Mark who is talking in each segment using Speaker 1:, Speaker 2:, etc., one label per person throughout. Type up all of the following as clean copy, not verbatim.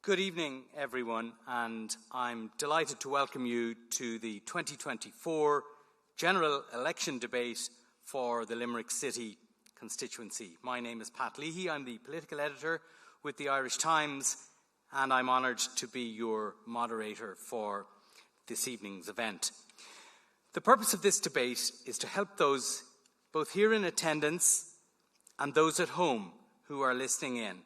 Speaker 1: Good evening, everyone, and I'm delighted to welcome you to the 2024 General Election Debate for the Limerick City constituency. My name is Pat Leahy. I'm the political editor with the Irish Times, and I'm honoured to be your moderator for this evening's event. The purpose of this debate is to help those both here in attendance and those at home who are listening in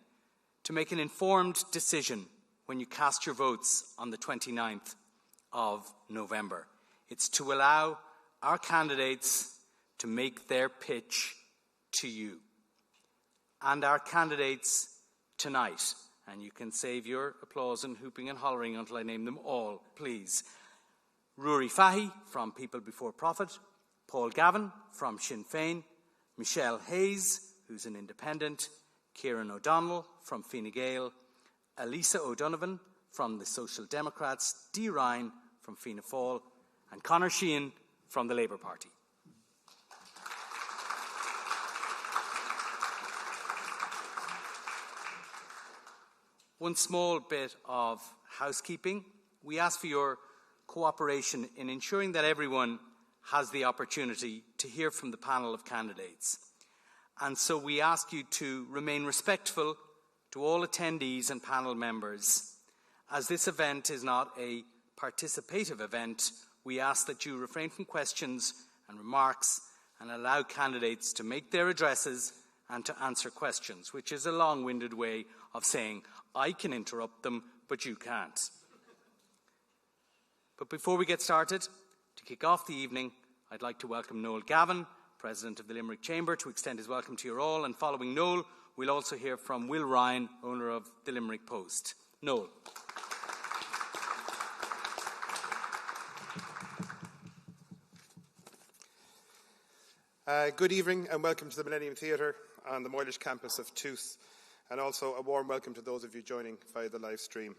Speaker 1: to make an informed decision when you cast your votes on the 29th of November. It's to allow our candidates to make their pitch to you. And our candidates tonight, and you can save your applause and hooping and hollering until I name them all, please. Ruairí Fahy from People Before Profit, Paul Gavin from Sinn Féin, Michelle Hayes, who's an independent, Kieran O'Donnell from Fine Gael, Elisa O'Donovan from the Social Democrats, Dee Ryan from Fianna Fáil, and Conor Sheehan from the Labour Party. One small bit of housekeeping. We ask for your cooperation in ensuring that everyone has the opportunity to hear from the panel of candidates. And so we ask you to remain respectful to all attendees and panel members. As this event is not a participative event, we ask that you refrain from questions and remarks and allow candidates to make their addresses and to answer questions, which is a long-winded way of saying, I can interrupt them, but you can't. But before we get started, to kick off the evening, I'd like to welcome Noel Gavin, President of the Limerick Chamber, to extend his welcome to you all. And following Noel, we'll also hear from Will Ryan, owner of the Limerick Post. Noel.
Speaker 2: Good evening and welcome to the Millenium Theatre on the Moylish campus of TUS, and also a warm welcome to those of you joining via the live stream.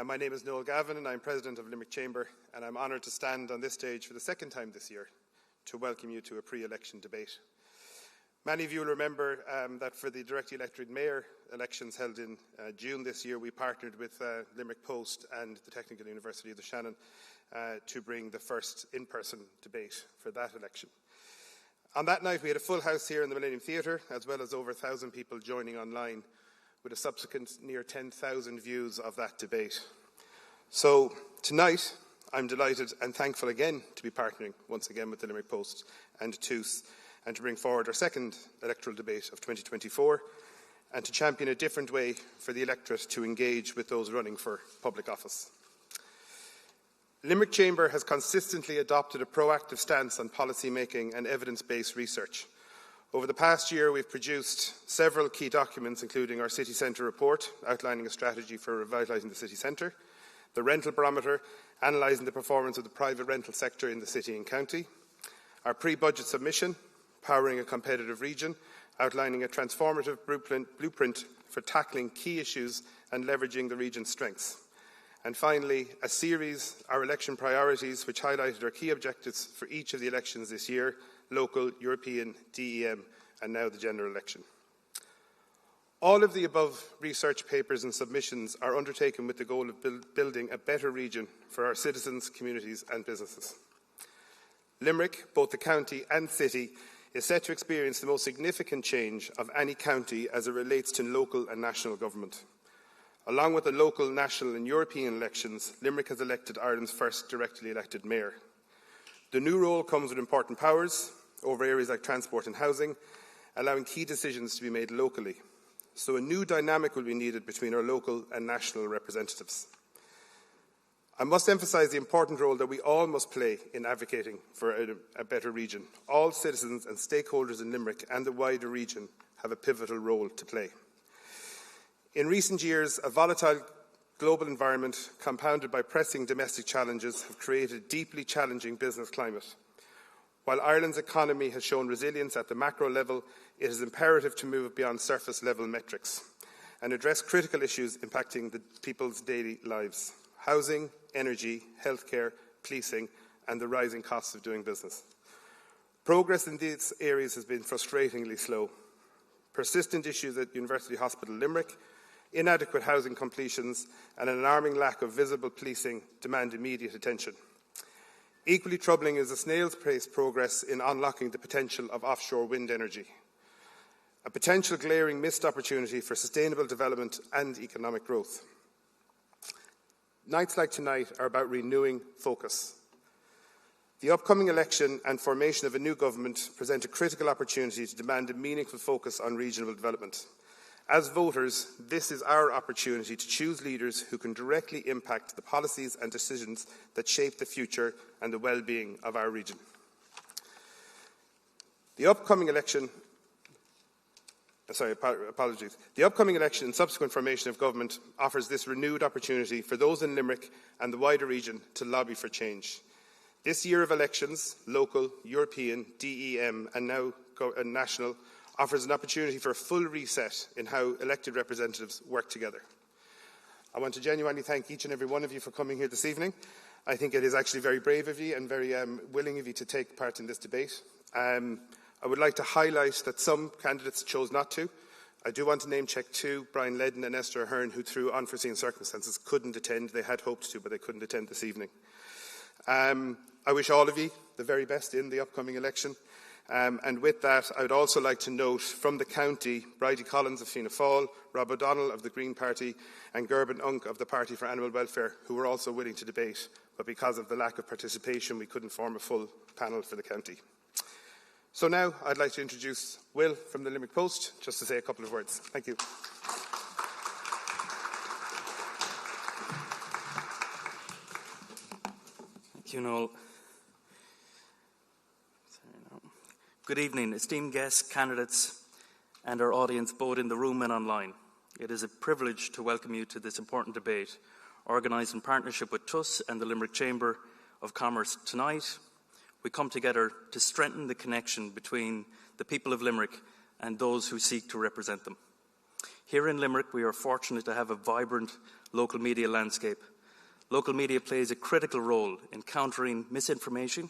Speaker 2: My name is Noel Gavin and I'm President of Limerick Chamber, and I'm honoured to stand on this stage for the second time this year to welcome you to a pre-election debate. Many of you will remember that for the direct elected mayor elections held in June this year, we partnered with Limerick Post and the Technical University of the Shannon to bring the first in-person debate for that election. On that night, we had a full house here in the Millenium Theatre, as well as over 1,000 people joining online, with a subsequent near 10,000 views of that debate. So tonight, I'm delighted and thankful again to be partnering once again with the Limerick Post and TUS, and to bring forward our second electoral debate of 2024, and to champion a different way for the electorate to engage with those running for public office. Limerick Chamber has consistently adopted a proactive stance on policy making and evidence-based research. Over the past year, we've produced several key documents, including our City Centre report, outlining a strategy for revitalising the city centre, the rental barometer, analysing the performance of the private rental sector in the city and county, our pre-budget submission, Powering a Competitive Region, outlining a transformative blueprint for tackling key issues and leveraging the region's strengths. And finally, a series, our election priorities, which highlighted our key objectives for each of the elections this year: local, European, DEM, and now the general election. All of the above research papers and submissions are undertaken with the goal of building a better region for our citizens, communities and businesses. Limerick, both the county and city, is set to experience the most significant change of any county as it relates to local and national government. Along with the local, national and European elections, Limerick has elected Ireland's first directly elected mayor. The new role comes with important powers over areas like transport and housing, allowing key decisions to be made locally. So a new dynamic will be needed between our local and national representatives. I must emphasise the important role that we all must play in advocating for a better region. All citizens and stakeholders in Limerick and the wider region have a pivotal role to play. In recent years, a volatile global environment compounded by pressing domestic challenges have created a deeply challenging business climate. While Ireland's economy has shown resilience at the macro level, it is imperative to move beyond surface-level metrics and address critical issues impacting the people's daily lives: housing, energy, healthcare, policing, and the rising costs of doing business. Progress in these areas has been frustratingly slow. Persistent issues at University Hospital Limerick, inadequate housing completions and an alarming lack of visible policing demand immediate attention. Equally troubling is the snail's pace progress in unlocking the potential of offshore wind energy, a potential glaring missed opportunity for sustainable development and economic growth. Nights like tonight are about renewing focus. The upcoming election and formation of a new government present a critical opportunity to demand a meaningful focus on regional development. As voters, this is our opportunity to choose leaders who can directly impact the policies and decisions that shape the future and the well-being of our region. The upcoming election and subsequent formation of government offers this renewed opportunity for those in Limerick and the wider region to lobby for change. This year of elections, local, European, DEM and now national, offers an opportunity for a full reset in how elected representatives work together. I want to genuinely thank each and every one of you for coming here this evening. I think it is actually very brave of you and very willing of you to take part in this debate. I would like to highlight that some candidates chose not to. I do want to name check two, Brian Ledden and Esther Ahern, who through unforeseen circumstances couldn't attend. They had hoped to, but they couldn't attend this evening. I wish all of you the very best in the upcoming election. And with that, I would also like to note from the county, Bridie Collins of Fianna Fáil, Rob O'Donnell of the Green Party and Gerben Unk of the Party for Animal Welfare, who were also willing to debate, but because of the lack of participation, we couldn't form a full panel for the county. So now I'd like to introduce Will from the Limerick Post, just to say a couple of words. Thank you.
Speaker 1: Thank you, Noel. Good evening, esteemed guests, candidates, and our audience both in the room and online. It is a privilege to welcome you to this important debate, organised in partnership with TUS and the Limerick Chamber of Commerce. Tonight, we come together to strengthen the connection between the people of Limerick and those who seek to represent them. Here in Limerick, we are fortunate to have a vibrant local media landscape. Local media plays a critical role in countering misinformation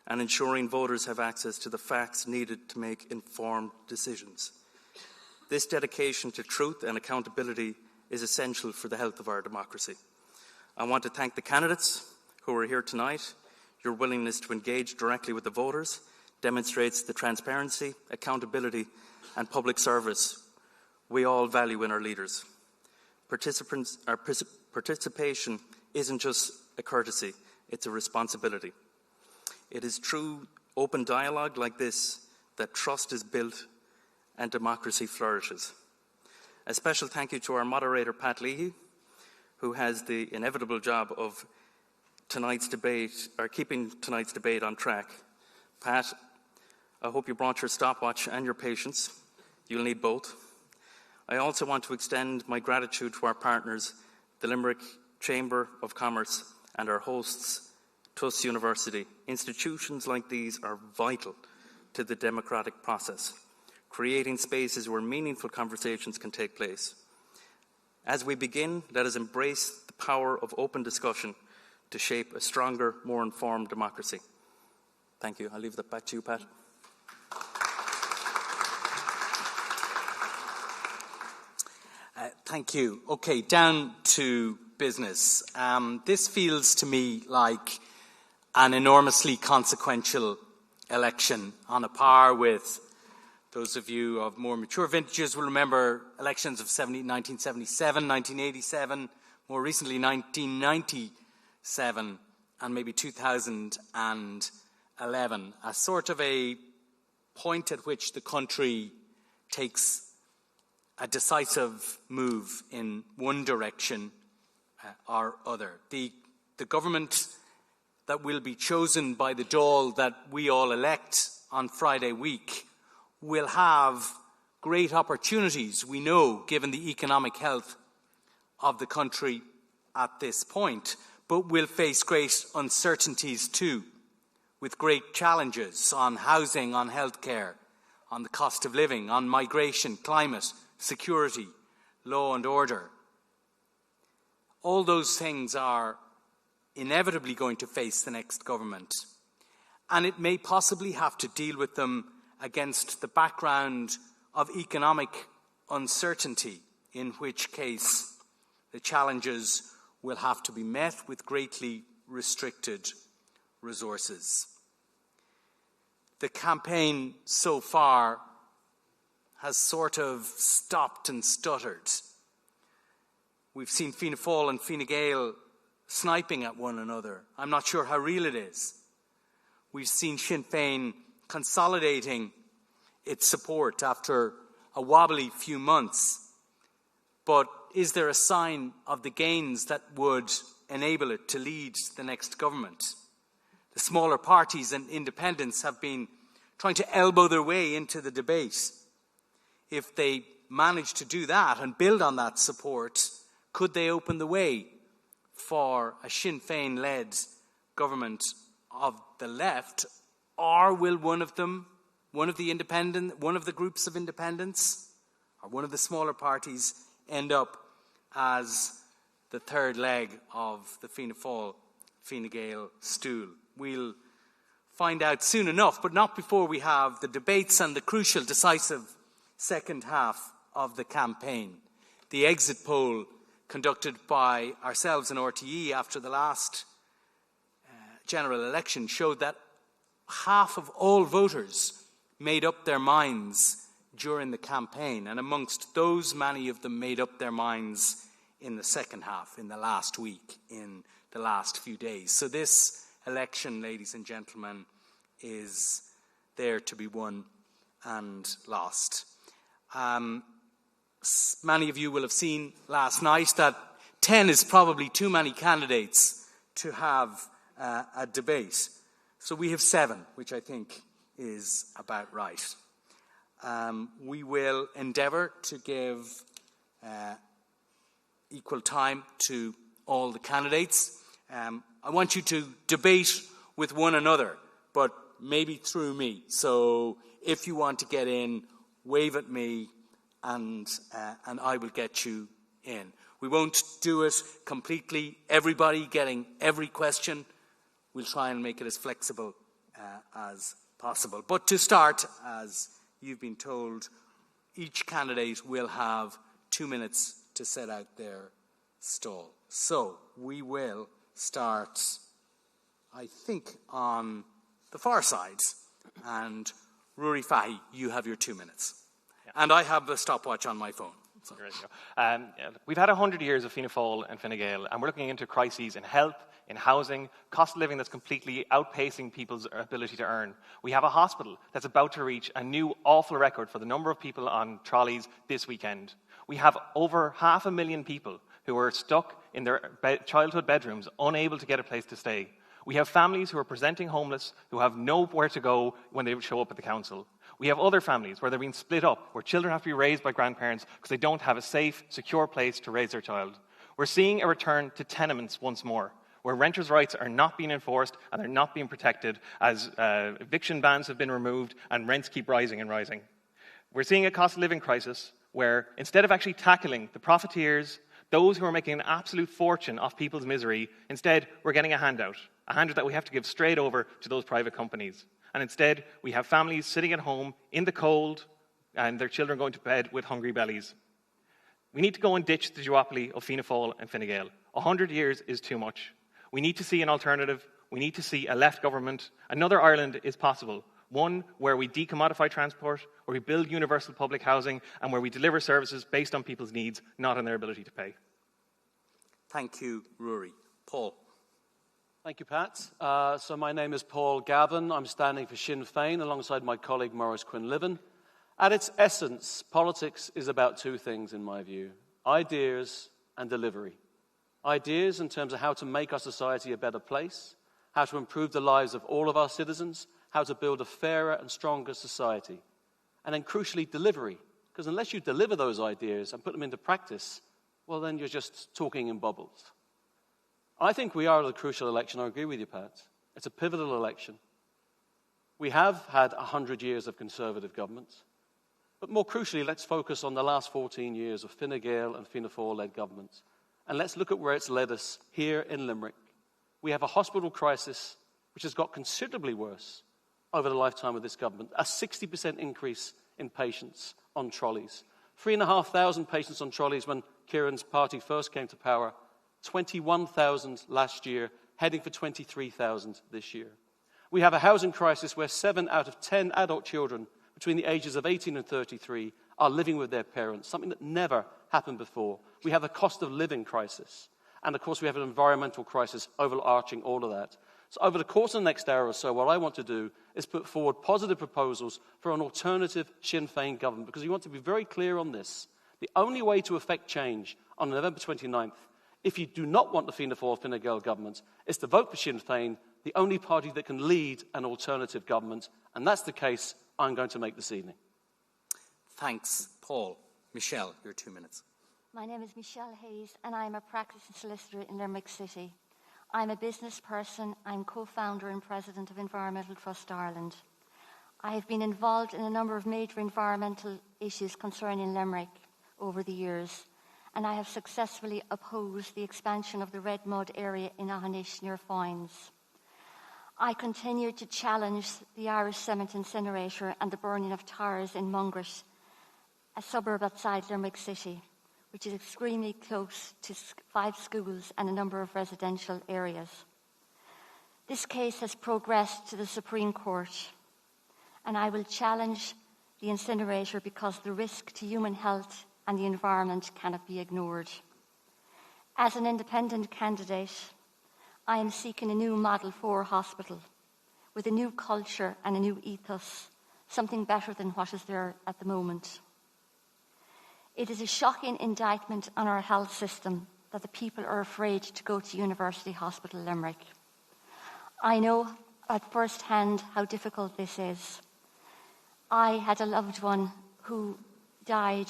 Speaker 1: and ensuring voters have access to the facts needed to make informed decisions. This dedication to truth and accountability is essential for the health of our democracy. I want to thank the candidates who are here tonight. Your willingness to engage directly with the voters demonstrates the transparency, accountability and public service we all value in our leaders. Participation isn't just a courtesy, it's a responsibility. It is through open dialogue like this that trust is built and democracy flourishes. A special thank you to our moderator, Pat Leahy, who has the inevitable job of keeping tonight's debate on track. Pat, I hope you brought your stopwatch and your patience. You'll need both. I also want to extend my gratitude to our partners, the Limerick Chamber of Commerce and our hosts, TUS University. Institutions like these are vital to the democratic process, creating spaces where meaningful conversations can take place. As we begin, let us embrace the power of open discussion to shape a stronger, more informed democracy. Thank you. I'll leave that back to you, Pat. Thank you. Okay, down to business. This feels to me like an enormously consequential election, on a par with those of you of more mature vintages will remember elections of 1977, 1987, more recently 1997, and maybe 2011, a sort of a point at which the country takes a decisive move in one direction or other. The government that will be chosen by the Dáil that we all elect on Friday week will have great opportunities, we know, given the economic health of the country at this point, but will face great uncertainties too, with great challenges on housing, on healthcare, on the cost of living, on migration, climate, security, law and order. All those things are inevitably going to face the next government, and it may possibly have to deal with them against the background of economic uncertainty in which case the challenges will have to be met with greatly restricted resources. The campaign so far has sort of stopped and stuttered. We've seen Fianna Fáil and Fine Gael sniping at one another. I'm not sure how real it is. We've seen Sinn Féin consolidating its support after a wobbly few months. But is there a sign of the gains that would enable it to lead the next government? The smaller parties and independents have been trying to elbow their way into the debate. If they manage to do that and build on that support, could they open the way for a Sinn Féin-led government of the left, or will one of the groups of independents, or one of the smaller parties, end up as the third leg of the Fianna Fáil, Fine Gael stool? We'll find out soon enough, but not before we have the debates and the crucial, decisive second half of the campaign. The exit poll conducted by ourselves and RTE after the last general election showed that half of all voters made up their minds during the campaign, and amongst those, many of them made up their minds in the second half, in the last week, in the last few days. So this election, ladies and gentlemen, is there to be won and lost. Many of you will have seen last night that 10 is probably too many candidates to have a debate. So we have 7, which I think is about right. We will endeavour to give equal time to all the candidates. I want you to debate with one another, but maybe through me. So if you want to get in, wave at me, and I will get you in. We won't do it completely, everybody getting every question. We'll try and make it as flexible as possible. But to start, as you've been told, each candidate will have 2 minutes to set out their stall. So we will start, I think, on the far side. And Rory Fahy, you have your 2 minutes. Yeah. And I have the stopwatch on my phone. So.
Speaker 3: We've had 100 years of Fianna Fáil and Fine Gael, and we're looking into crises in health, in housing, cost of living that's completely outpacing people's ability to earn. We have a hospital that's about to reach a new awful record for the number of people on trolleys this weekend. We have over 500,000 people who are stuck in their childhood bedrooms, unable to get a place to stay. We have families who are presenting homeless, who have nowhere to go when they show up at the council. We have other families where they're being split up, where children have to be raised by grandparents because they don't have a safe, secure place to raise their child. We're seeing a return to tenements once more, where renters' rights are not being enforced and they're not being protected as eviction bans have been removed and rents keep rising and rising. We're seeing a cost of living crisis where instead of actually tackling the profiteers, those who are making an absolute fortune off people's misery, instead we're getting a handout that we have to give straight over to those private companies. And instead, we have families sitting at home in the cold and their children going to bed with hungry bellies. We need to go and ditch the duopoly of Fianna Fáil and Fine Gael. 100 years is too much. We need to see an alternative. We need to see a left government. Another Ireland is possible. One where we decommodify transport, where we build universal public housing, and where we deliver services based on people's needs, not on their ability to pay.
Speaker 1: Thank you, Rory. Paul.
Speaker 4: Thank you, Pat. So my name is Paul Gavin. I'm standing for Sinn Féin alongside my colleague Maurice Quinlivan. At its essence, politics is about 2 things, in my view: ideas and delivery. Ideas in terms of how to make our society a better place, how to improve the lives of all of our citizens, how to build a fairer and stronger society. And then crucially, delivery. Because unless you deliver those ideas and put them into practice, well, then you're just talking in bubbles. I think we are at a crucial election. I agree with you, Pat. It's a pivotal election. We have had 100 years of Conservative governments. But more crucially, let's focus on the last 14 years of Fine Gael and Fianna Fáil-led governments. And let's look at where it's led us here in Limerick. We have a hospital crisis which has got considerably worse over the lifetime of this government. A 60% increase in patients on trolleys. 3,500 patients on trolleys when Kieran's party first came to power, 21,000 last year, heading for 23,000 this year. We have a housing crisis where 7 out of 10 adult children between the ages of 18 and 33 are living with their parents, something that never happened before. We have a cost of living crisis. And, of course, we have an environmental crisis overarching all of that. So over the course of the next hour or so, what I want to do is put forward positive proposals for an alternative Sinn Féin government, because we want to be very clear on this. The only way to effect change on November 29th, if you do not want the Fianna Fáil Fine Gael government, is to vote for Sinn Féin, the only party that can lead an alternative government. And that's the case I'm going to make this evening.
Speaker 1: Thanks, Paul. Michelle, your 2 minutes.
Speaker 5: My name is Michelle Hayes, and I'm a practicing solicitor in Limerick City. I'm a business person. I'm co-founder and president of Environmental Trust Ireland. I have been involved in a number of major environmental issues concerning Limerick over the years, and I have successfully opposed the expansion of the red mud area in Ahanish near Foynes. I continue to challenge the Irish cement incinerator and the burning of tires in Mungret, a suburb outside Limerick City, which is extremely close to 5 schools and a number of residential areas. This case has progressed to the Supreme Court, and I will challenge the incinerator because the risk to human health and the environment cannot be ignored. As an independent candidate, I am seeking a new Model 4 hospital with a new culture and a new ethos, something better than what is there at the moment. It is a shocking indictment on our health system that the people are afraid to go to University Hospital Limerick. I know at first hand how difficult this is. I had a loved one who died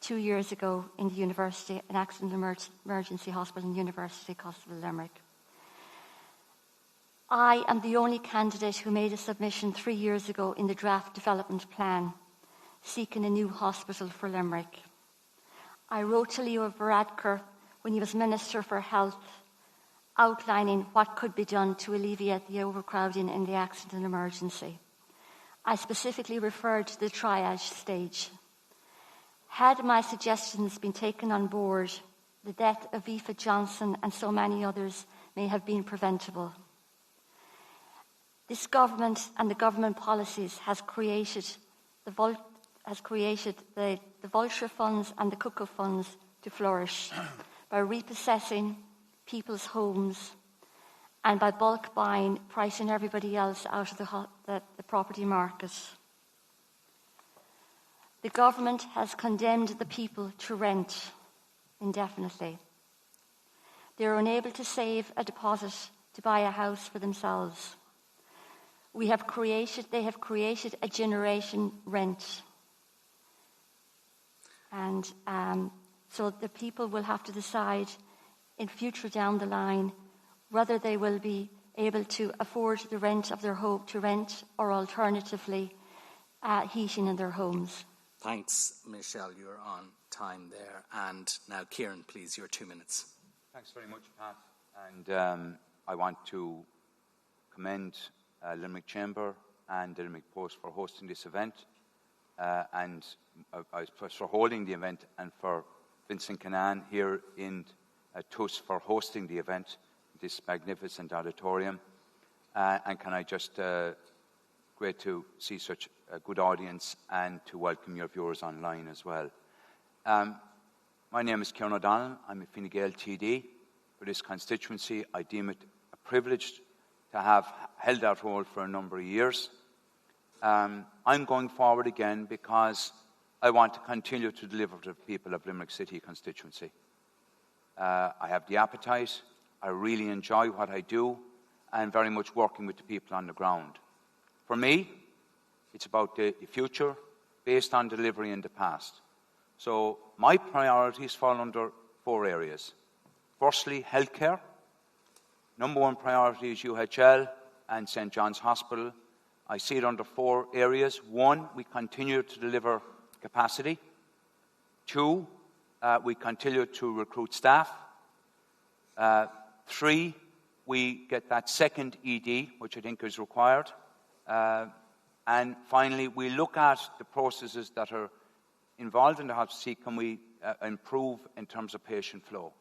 Speaker 5: 2 years ago in the University, an accident emergency hospital in University Hospital Limerick. I am the only candidate who made a submission 3 years ago in the draft development plan, seeking a new hospital for Limerick. I wrote to Leo Varadkar when he was Minister for Health, outlining what could be done to alleviate the overcrowding in the accident emergency. I specifically referred to the triage stage. Had my suggestions been taken on board, the death of Aoife Johnson and so many others may have been preventable. This government and the government policies has created the vulture funds and the cuckoo funds to flourish by repossessing people's homes and by bulk buying, pricing everybody else out of the property market. The government has condemned the people to rent indefinitely. They are unable to save a deposit to buy a house for themselves. They have created a generation rent. And so the people will have to decide in future down the line whether they will be able to afford the rent of their home to rent or alternatively heating in their homes.
Speaker 1: Thanks, Michelle. You're on time there. And now, Kieran, please, your 2 minutes.
Speaker 6: Thanks very much, Pat. And I want to commend Limerick Chamber and the Limerick Post for hosting this event, and for holding the event, and for Vincent Canaan here in TUS for hosting the event, this magnificent auditorium. And can I just, great to see such a good audience and to welcome your viewers online as well. My name is Kieran O'Donnell. I'm a Fine Gael TD for this constituency. I deem it a privilege to have held that role for a number of years. I'm going forward again because I want to continue to deliver to the people of Limerick City constituency. I have the appetite. I really enjoy what I do, and very much working with the people on the ground. For me, it's about the future based on delivery in the past. So my priorities fall under 4 areas. Firstly, healthcare. Number 1 priority is UHL and St. John's Hospital. I see it under 4 areas. 1, we continue to deliver capacity. 2, we continue to recruit staff. 3, we get that second ED, which I think is required. And finally, we look at the processes that are involved in the hospital, see can we improve in terms of patient flow.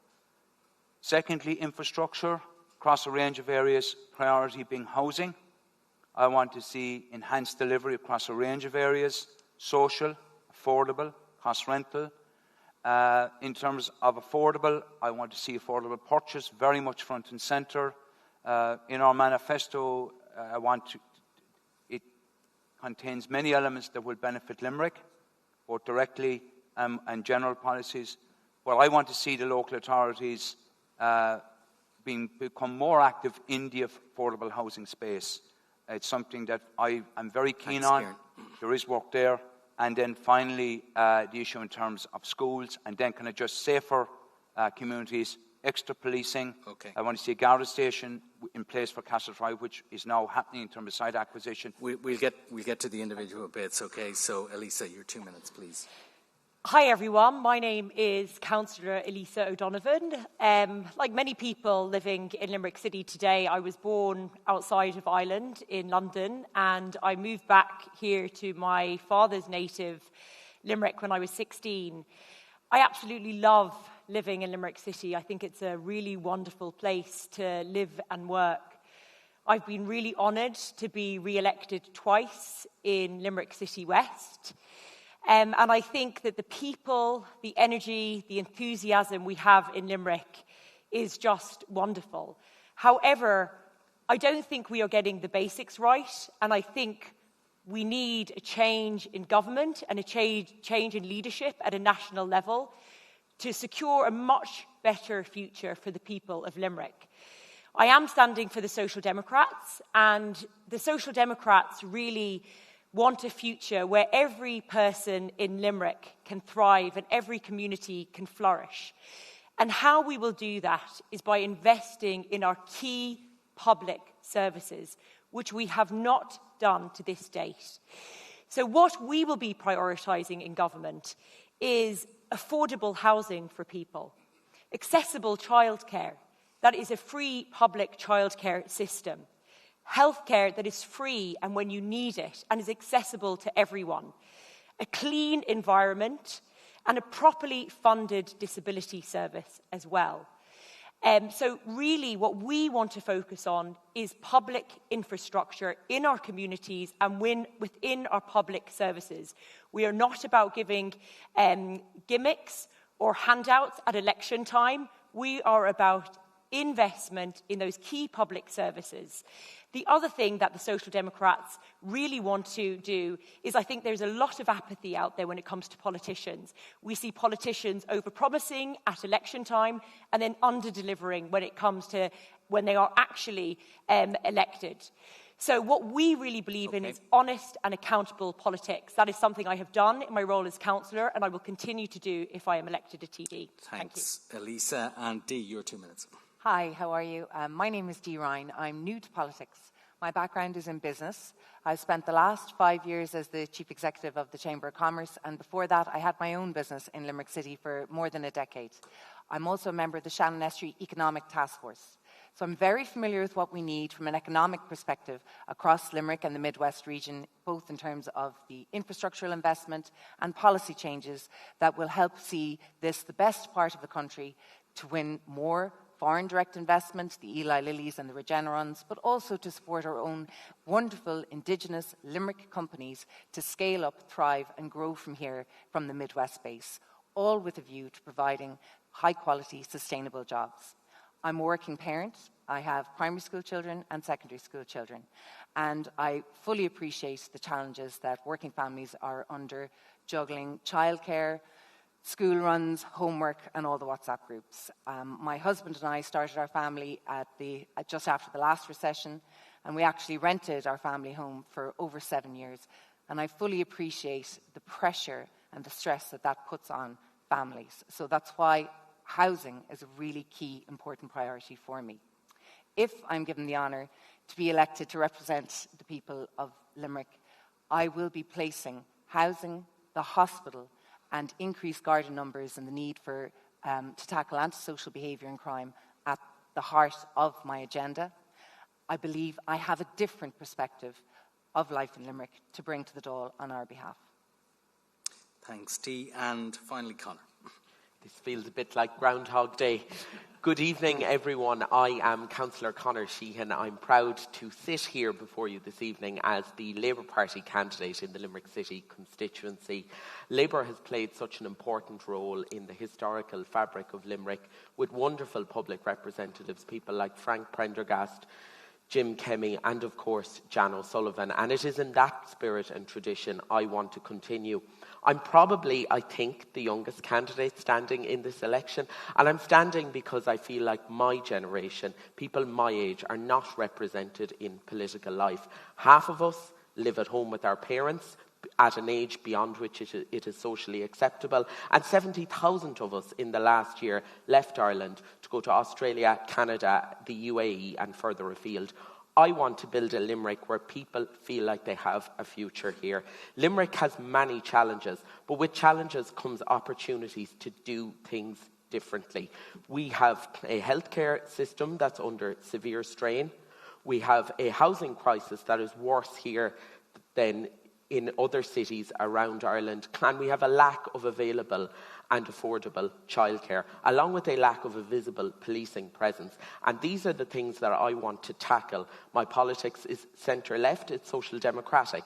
Speaker 6: Secondly, infrastructure across a range of areas, priority being housing. I want to see enhanced delivery across a range of areas, social, affordable, cost rental. In terms of affordable, I want to see affordable purchase very much front and centre. In our manifesto, it contains many elements that will benefit Limerick, both directly and general policies. But I want to see the local authorities become more active in the affordable housing space. It's something that I am very keen on.
Speaker 1: Kieran.
Speaker 6: There is work there. And then finally, the issue in terms of schools, and then kind of just safer communities, extra policing.
Speaker 1: Okay.
Speaker 6: I want to see a Garda station in place for Castle Drive, which is now happening in terms of site acquisition.
Speaker 1: We'll get to the individual bits, okay? So, Elisa, your 2 minutes, please.
Speaker 7: Hi everyone, my name is Councillor Elisa O'Donovan. Like many people living in Limerick City today, I was born outside of Ireland in London, and I moved back here to my father's native Limerick when I was 16. I absolutely love living in Limerick City. I think it's a really wonderful place to live and work. I've been really honoured to be re-elected twice in Limerick City West. And I think that the people, the energy, the enthusiasm we have in Limerick is just wonderful. However, I don't think we are getting the basics right, and I think we need a change in government and a change in leadership at a national level to secure a much better future for the people of Limerick. I am standing for the Social Democrats, and the Social Democrats really want a future where every person in Limerick can thrive and every community can flourish. And how we will do that is by investing in our key public services, which we have not done to this date. So what we will be prioritising in government is affordable housing for people, accessible childcare, that is a free public childcare system, healthcare that is free and when you need it and is accessible to everyone, a clean environment, and a properly funded disability service as well. So really what we want to focus on is public infrastructure in our communities and within our public services. We are not about giving gimmicks or handouts at election time. We are about investment in those key public services. The other thing that the Social Democrats really want to do is, I think there's a lot of apathy out there when it comes to politicians. We see politicians over-promising at election time and then under-delivering when it comes to when they are actually elected. So what we really believe in is honest and accountable politics. That is something I have done in my role as councillor, and I will continue to do if I am elected a TD.
Speaker 1: Thanks, Elisa. And Dee, your 2 minutes.
Speaker 8: Hi, how are you? My name is Dee Ryan. I'm new to politics. My background is in business. I've spent the last 5 years as the Chief Executive of the Chamber of Commerce, and before that I had my own business in Limerick City for more than a decade. I'm also a member of the Shannon Estuary Economic Task Force. So I'm very familiar with what we need from an economic perspective across Limerick and the Midwest region, both in terms of the infrastructural investment and policy changes that will help see this, the best part of the country, to win more foreign direct investment, the Eli Lillys and the Regenerons, but also to support our own wonderful Indigenous Limerick companies to scale up, thrive and grow from here, from the Midwest base, all with a view to providing high-quality, sustainable jobs. I'm a working parent. I have primary school children and secondary school children, and I fully appreciate the challenges that working families are under, juggling childcare, school runs, homework and all the WhatsApp groups. My husband and I started our family just after the last recession, and we actually rented our family home for over 7 years. And I fully appreciate the pressure and the stress that that puts on families. So that's why housing is a really key, important priority for me. If I'm given the honour to be elected to represent the people of Limerick, I will be placing housing, the hospital, and increased garda numbers and the need for to tackle antisocial behaviour and crime at the heart of my agenda. I believe I have a different perspective of life in Limerick to bring to the Dáil on our behalf.
Speaker 1: Thanks, Dee. And finally, Conor.
Speaker 9: This feels a bit like Groundhog Day. Good evening, everyone. I am Councillor Conor Sheehan. I'm proud to sit here before you this evening as the Labour Party candidate in the Limerick City constituency. Labour has played such an important role in the historical fabric of Limerick, with wonderful public representatives, people like Frank Prendergast, Jim Kemmy, and of course Jan O'Sullivan. And it is in that spirit and tradition I want to continue. I'm probably, I think, the youngest candidate standing in this election, and I'm standing because I feel like my generation, people my age, are not represented in political life. Half of us live at home with our parents at an age beyond which it is socially acceptable, and 70,000 of us in the last year left Ireland to go to Australia, Canada, the UAE and further afield. I want to build a Limerick where people feel like they have a future here. Limerick has many challenges, but with challenges comes opportunities to do things differently. We have a healthcare system that's under severe strain. We have a housing crisis that is worse here than in other cities around Ireland, and we have a lack of available and affordable childcare, along with a lack of a visible policing presence. And these are the things that I want to tackle. My politics is centre-left, it's social democratic.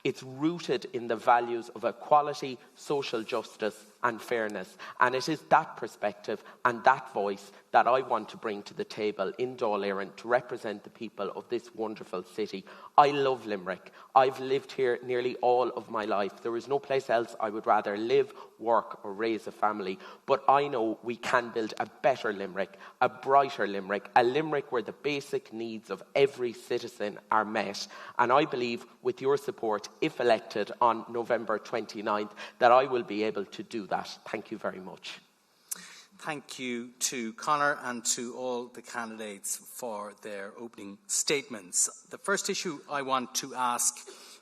Speaker 9: It's rooted in the values of equality, social justice and fairness. And it is that perspective and that voice that I want to bring to the table in Dáil Éireann to represent the people of this wonderful city. I love Limerick. I've lived here nearly all of my life. There is no place else I would rather live, work or raise a family. But I know we can build a better Limerick, a brighter Limerick, a Limerick where the basic needs of every citizen are met. And I believe with your support, if elected on November 29th, that I will be able to do that. Thank you very much.
Speaker 1: Thank you to Conor and to all the candidates for their opening statements. The first issue I want to ask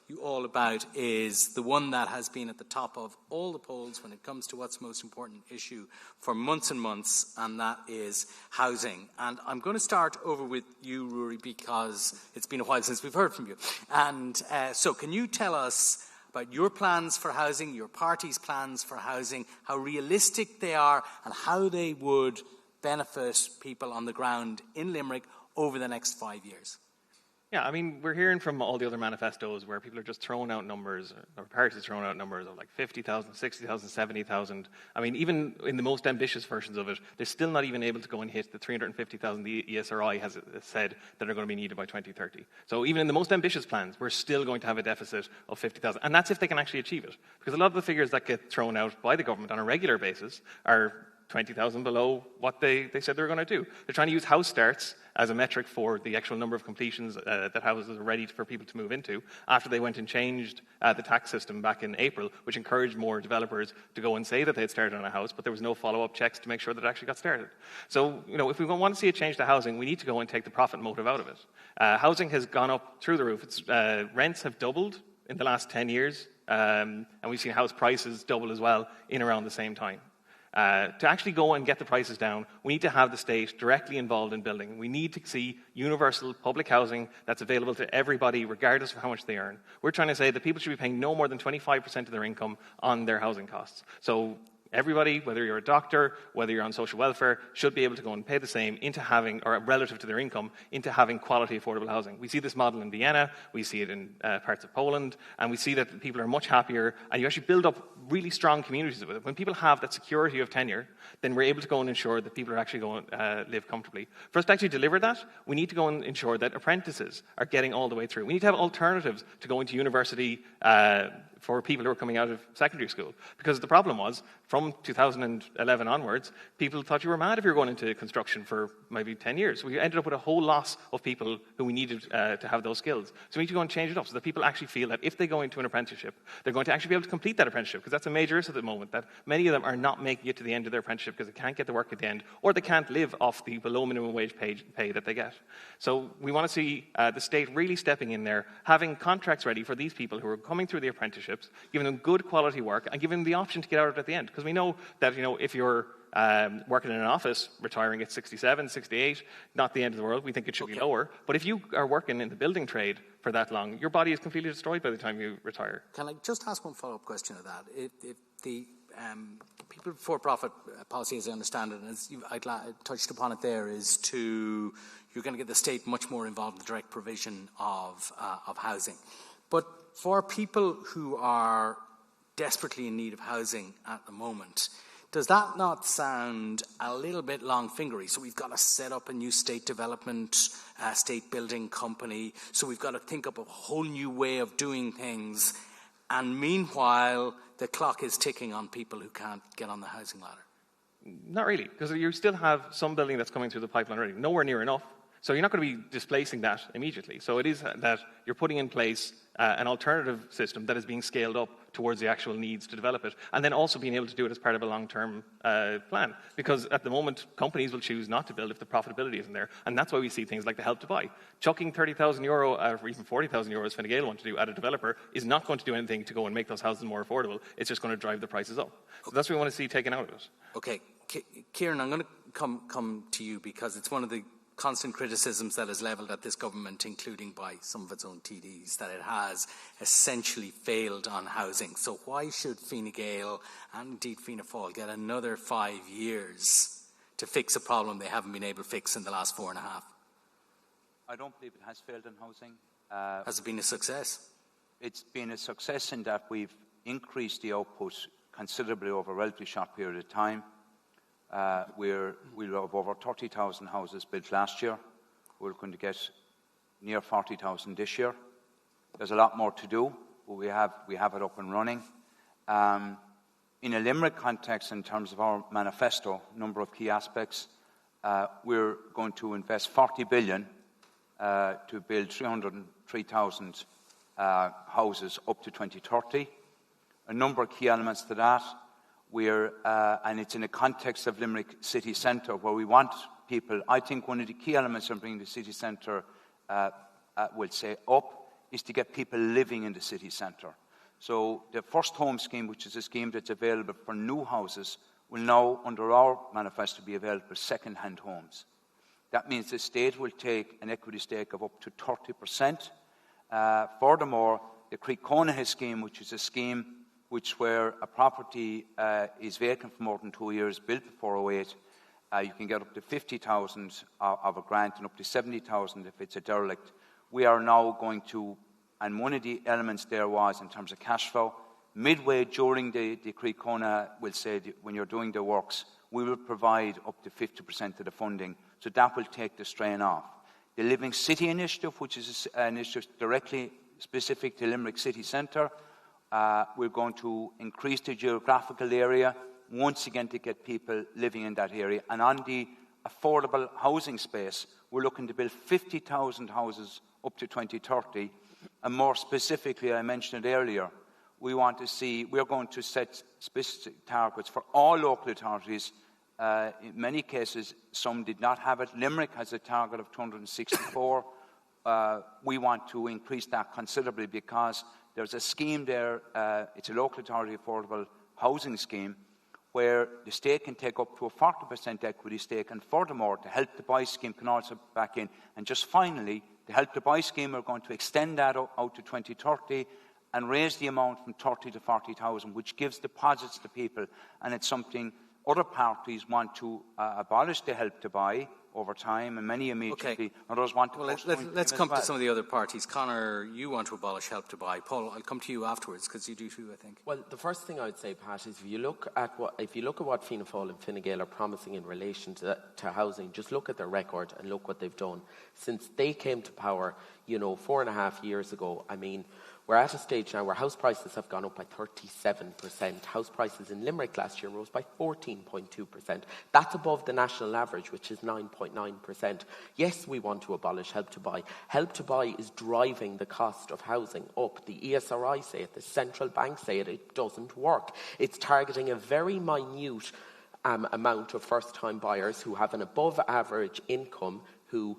Speaker 1: you all about is the one that has been at the top of all the polls when it comes to what's the most important issue for months and months, and that is housing. And I'm going to start over with you, Ruairí, because it's been a while since we've heard from you. And so can you tell us about your plans for housing, your party's plans for housing, how realistic they are and how they would benefit people on the ground in Limerick over the next 5 years?
Speaker 3: Yeah, I mean, we're hearing from all the other manifestos where people are just throwing out numbers, or parties throwing out numbers of like 50,000, 60,000, 70,000. I mean, even in the most ambitious versions of it, they're still not even able to go and hit the 350,000 the ESRI has said that are going to be needed by 2030. So even in the most ambitious plans, we're still going to have a deficit of 50,000. And that's if they can actually achieve it. Because a lot of the figures that get thrown out by the government on a regular basis are 20,000 below what they said they were going to do. They're trying to use house starts as a metric for the actual number of completions that houses are ready for people to move into after they went and changed the tax system back in April, which encouraged more developers to go and say that they had started on a house, but there was no follow-up checks to make sure that it actually got started. So, if we want to see a change to housing, we need to go and take the profit motive out of it. Housing has gone up through the roof. Rents have doubled in the last 10 years, and we've seen house prices double as well in around the same time. To actually go and get the prices down, we need to have the state directly involved in building. We need to see universal public housing that's available to everybody, regardless of how much they earn. We're trying to say that people should be paying no more than 25% of their income on their housing costs. So everybody, whether you're a doctor, whether you're on social welfare, should be able to go and pay the same into having, or relative to their income, into having quality affordable housing. We see this model in Vienna, we see it in parts of Poland, and we see that people are much happier, and you actually build up really strong communities with it. When people have that security of tenure, then we're able to go and ensure that people are actually going to live comfortably. For us to actually deliver that, we need to go and ensure that apprentices are getting all the way through. We need to have alternatives to going to university for people who are coming out of secondary school. Because the problem was, from 2011 onwards, people thought you were mad if you were going into construction for maybe 10 years. We ended up with a whole loss of people who we needed to have those skills. So we need to go and change it up so that people actually feel that if they go into an apprenticeship, they're going to actually be able to complete that apprenticeship, because that's a major risk at the moment, that many of them are not making it to the end of their apprenticeship because they can't get the work at the end, or they can't live off the below minimum wage pay that they get. So we want to see the state really stepping in there, having contracts ready for these people who are coming through the apprenticeships, giving them good quality work and giving them the option to get out of it at the end. Because we know that, if you're working in an office, retiring at 67, 68, not the end of the world. We think it should be lower. But if you are working in the building trade for that long, your body is completely destroyed by the time you retire.
Speaker 1: Can I just ask one follow-up question to that? If the people for-profit policy, as I understand it, and as I touched upon it there, is you're going to get the state much more involved in the direct provision of housing. But for people who are desperately in need of housing at the moment, does that not sound a little bit long-fingery? So we've got to set up a new state development, state building company, so we've got to think up a whole new way of doing things, and meanwhile the clock is ticking on people who can't get on the housing ladder.
Speaker 3: Not really, because you still have some building that's coming through the pipeline already. Nowhere near enough. So you're not going to be displacing that immediately. So it is that you're putting in place an alternative system that is being scaled up towards the actual needs to develop it, and then also being able to do it as part of a long-term plan. Because at the moment, companies will choose not to build if the profitability isn't there, and that's why we see things like the Help to Buy. Chucking €30,000 or even €40,000 as Fine Gael want to do at a developer is not going to do anything to go and make those houses more affordable. It's just going to drive the prices up. So that's what we want to see taken out of it.
Speaker 1: Okay, Kieran, I'm going to come to you, because it's one of the constant criticisms that is levelled at this government, including by some of its own TDs, that it has essentially failed on housing. So why should Fine Gael and indeed Fianna Fáil get another 5 years to fix a problem they haven't been able to fix in the last 4.5?
Speaker 6: I don't believe it has failed in housing.
Speaker 1: Has it been a success?
Speaker 6: It's been a success in that we've increased the output considerably over a relatively short period of time. We'll have over 30,000 houses built last year. We're going to get near 40,000 this year. There's a lot more to do, but we have it up and running. In a Limerick context, in terms of our manifesto, a number of key aspects, we're going to invest 40 billion to build 303,000 houses up to 2030. A number of key elements to that. And it's in the context of Limerick City Centre, where we want people. I think one of the key elements of bringing the city centre, we'll say, up, is to get people living in the city centre. So the First Home scheme, which is a scheme that's available for new houses, will now, under our manifesto, be available for second-hand homes. That means the state will take an equity stake of up to 30%. Furthermore, the Creek-Conaghy scheme, which is a scheme where a property is vacant for more than 2 years, built before 2008, you can get up to 50,000 of a grant and up to 70,000 if it's a derelict. We are now going to, and one of the elements there was in terms of cash flow, midway during the Creek-Conaghy, we'll say when you're doing the works, we will provide up to 50% of the funding, so that will take the strain off. The Living City Initiative, which is an initiative directly specific to Limerick City Centre, we're going to increase the geographical area once again to get people living in that area. And on the affordable housing space, we're looking to build 50,000 houses up to 2030. And more specifically, I mentioned it earlier, we're going to set specific targets for all local authorities. In many cases, some did not have it. Limerick has a target of 264. We want to increase that considerably because there's a scheme there, it's a local authority affordable housing scheme, where the state can take up to a 40% equity stake, and furthermore, the Help to Buy scheme can also back in. And just finally, the Help to Buy scheme, we're going to extend that out to 2030 and raise the amount from 30 to 40,000, which gives deposits to people. And it's something other parties want to abolish the Help to Buy over time, and many immediately, others want to...
Speaker 1: Well, let's come to some of the other parties. Conor, you want to abolish Help to Buy. Paul, I'll come to you afterwards, because you do too, I think.
Speaker 9: Well, the first thing I would say, Pat, is if you look at what Fianna Fáil and Fine Gael are promising in relation to housing, just look at their record and look what they've done. Since they came to power, 4.5 years ago, I mean, we're at a stage now where house prices have gone up by 37%. House prices in Limerick last year rose by 14.2%. That's above the national average, which is 9.9%. Yes, we want to abolish Help to Buy. Help to Buy is driving the cost of housing up. The ESRI say it, the central bank say it. It doesn't work. It's targeting a very minute amount of first-time buyers who have an above-average income, who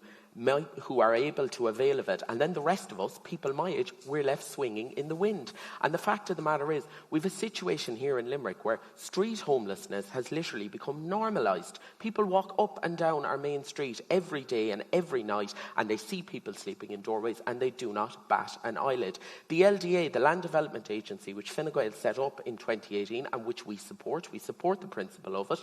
Speaker 9: who are able to avail of it. And then the rest of us, people my age, we're left swinging in the wind. And the fact of the matter is, we have a situation here in Limerick where street homelessness has literally become normalised. People walk up and down our main street every day and every night, and they see people sleeping in doorways, and they do not bat an eyelid. The LDA, the Land Development Agency, which Fine Gael set up in 2018, and which we support the principle of it,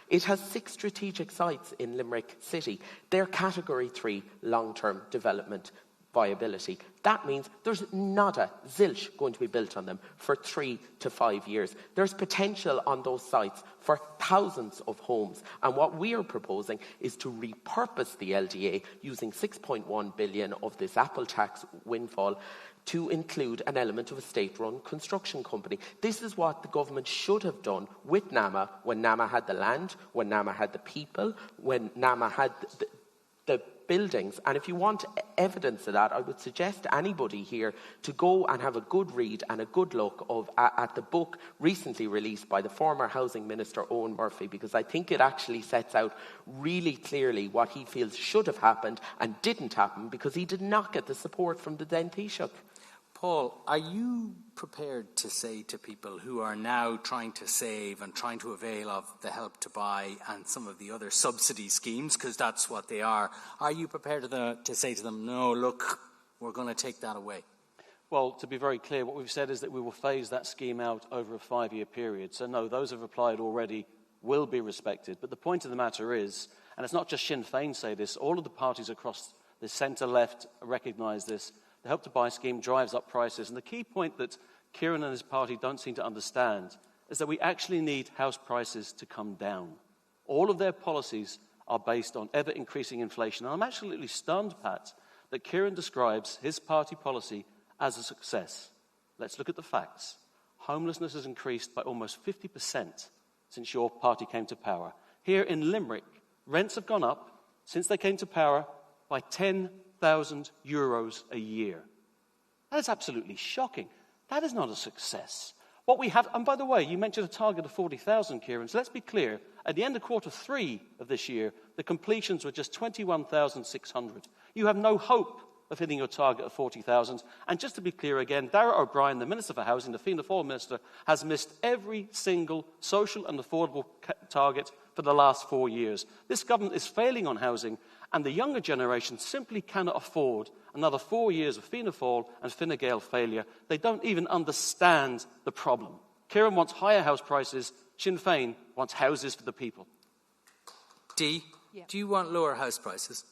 Speaker 9: it has 6 strategic sites in Limerick City. They're Category 3 long-term development viability. That means there's nada, zilch, going to be built on them for 3 to 5 years. There's potential on those sites for thousands of homes. And what we are proposing is to repurpose the LDA using 6.1 billion of this Apple tax windfall to include an element of a state-run construction company. This is what the government should have done with NAMA when NAMA had the land, when NAMA had the people, when NAMA had the buildings. And if you want evidence of that, I would suggest to anybody here to go and have a good read and a good look at the book recently released by the former Housing Minister Owen Murphy, because I think it actually sets out really clearly what he feels should have happened and didn't happen because he did not get the support from the then Taoiseach.
Speaker 1: Paul, are you prepared to say to people who are now trying to save and trying to avail of the Help to Buy and some of the other subsidy schemes, because that's what they are you prepared to say to them, no, look, we're going to take that away?
Speaker 4: Well, to be very clear, what we've said is that we will phase that scheme out over a 5-year period. So no, those who have applied already will be respected. But the point of the matter is, and it's not just Sinn Féin say this, all of the parties across the centre-left recognise this. The Help to Buy scheme drives up prices. And the key point that Kieran and his party don't seem to understand is that we actually need house prices to come down. All of their policies are based on ever-increasing inflation. And I'm absolutely stunned, Pat, that Kieran describes his party policy as a success. Let's look at the facts. Homelessness has increased by almost 50% since your party came to power. Here in Limerick, rents have gone up since they came to power by €10,000 a year. That is absolutely shocking. That is not a success. What we have, and by the way, you mentioned a target of 40,000, Kieran, so let's be clear. At the end of Q3 of this year, the completions were just 21,600. You have no hope of hitting your target of 40,000. And just to be clear again, Darragh O'Brien, the Minister for Housing, the Fianna Fáil Minister, has missed every single social and affordable target for the last 4 years. This government is failing on housing, and the younger generation simply cannot afford another 4 years of Fianna Fáil and Fine Gael failure. They don't even understand the problem. Kieran wants higher house prices. Sinn Féin wants houses for the people.
Speaker 1: Dee, do you want lower house prices?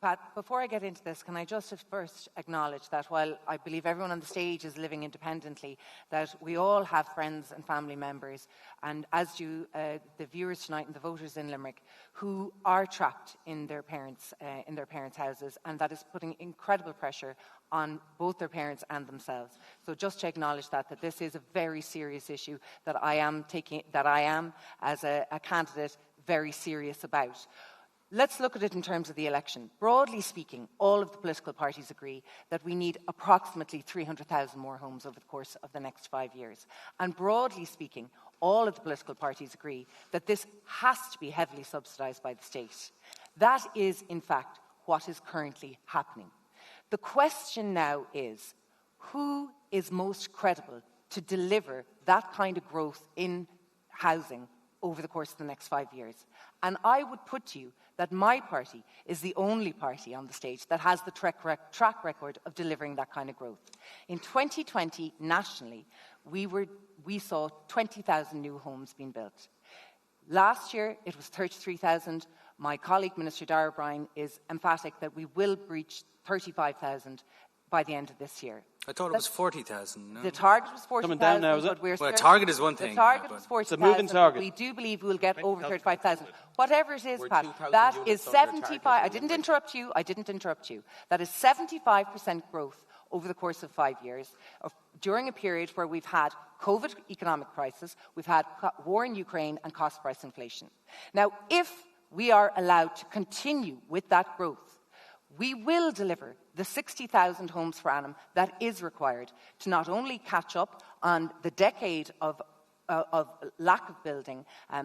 Speaker 8: Pat, before I get into this, can I just first acknowledge that while I believe everyone on the stage is living independently, that we all have friends and family members, and as do the viewers tonight and the voters in Limerick, who are trapped in their parents' houses, and that is putting incredible pressure on both their parents and themselves. So just to acknowledge that this is a very serious issue that I am as a candidate very serious about. Let's look at it in terms of the election. Broadly speaking, all of the political parties agree that we need approximately 300,000 more homes over the course of the next 5 years. And broadly speaking, all of the political parties agree that this has to be heavily subsidised by the state. That is, in fact, what is currently happening. The question now is, who is most credible to deliver that kind of growth in housing over the course of the next 5 years? And I would put to you that my party is the only party on the stage that has the track record of delivering that kind of growth. In 2020, nationally, we saw 20,000 new homes being built. Last year, it was 33,000. My colleague, Minister Darragh O'Brien, is emphatic that we will breach 35,000 by the end of this year.
Speaker 1: I thought it was 40,000. No?
Speaker 8: The target was 40,000.
Speaker 4: Coming down now, is it?
Speaker 1: Well, target is one thing.
Speaker 8: The target was 40,000.
Speaker 4: It's a moving target.
Speaker 8: We do believe we will get over 35,000. Whatever it is, Pat, that is 75. I didn't interrupt you. That is 75% growth over the course of 5 years, during a period where we've had COVID economic crisis, we've had war in Ukraine and cost price inflation. Now, if we are allowed to continue with that growth, we will deliver the 60,000 homes per annum that is required to not only catch up on the decade of lack of building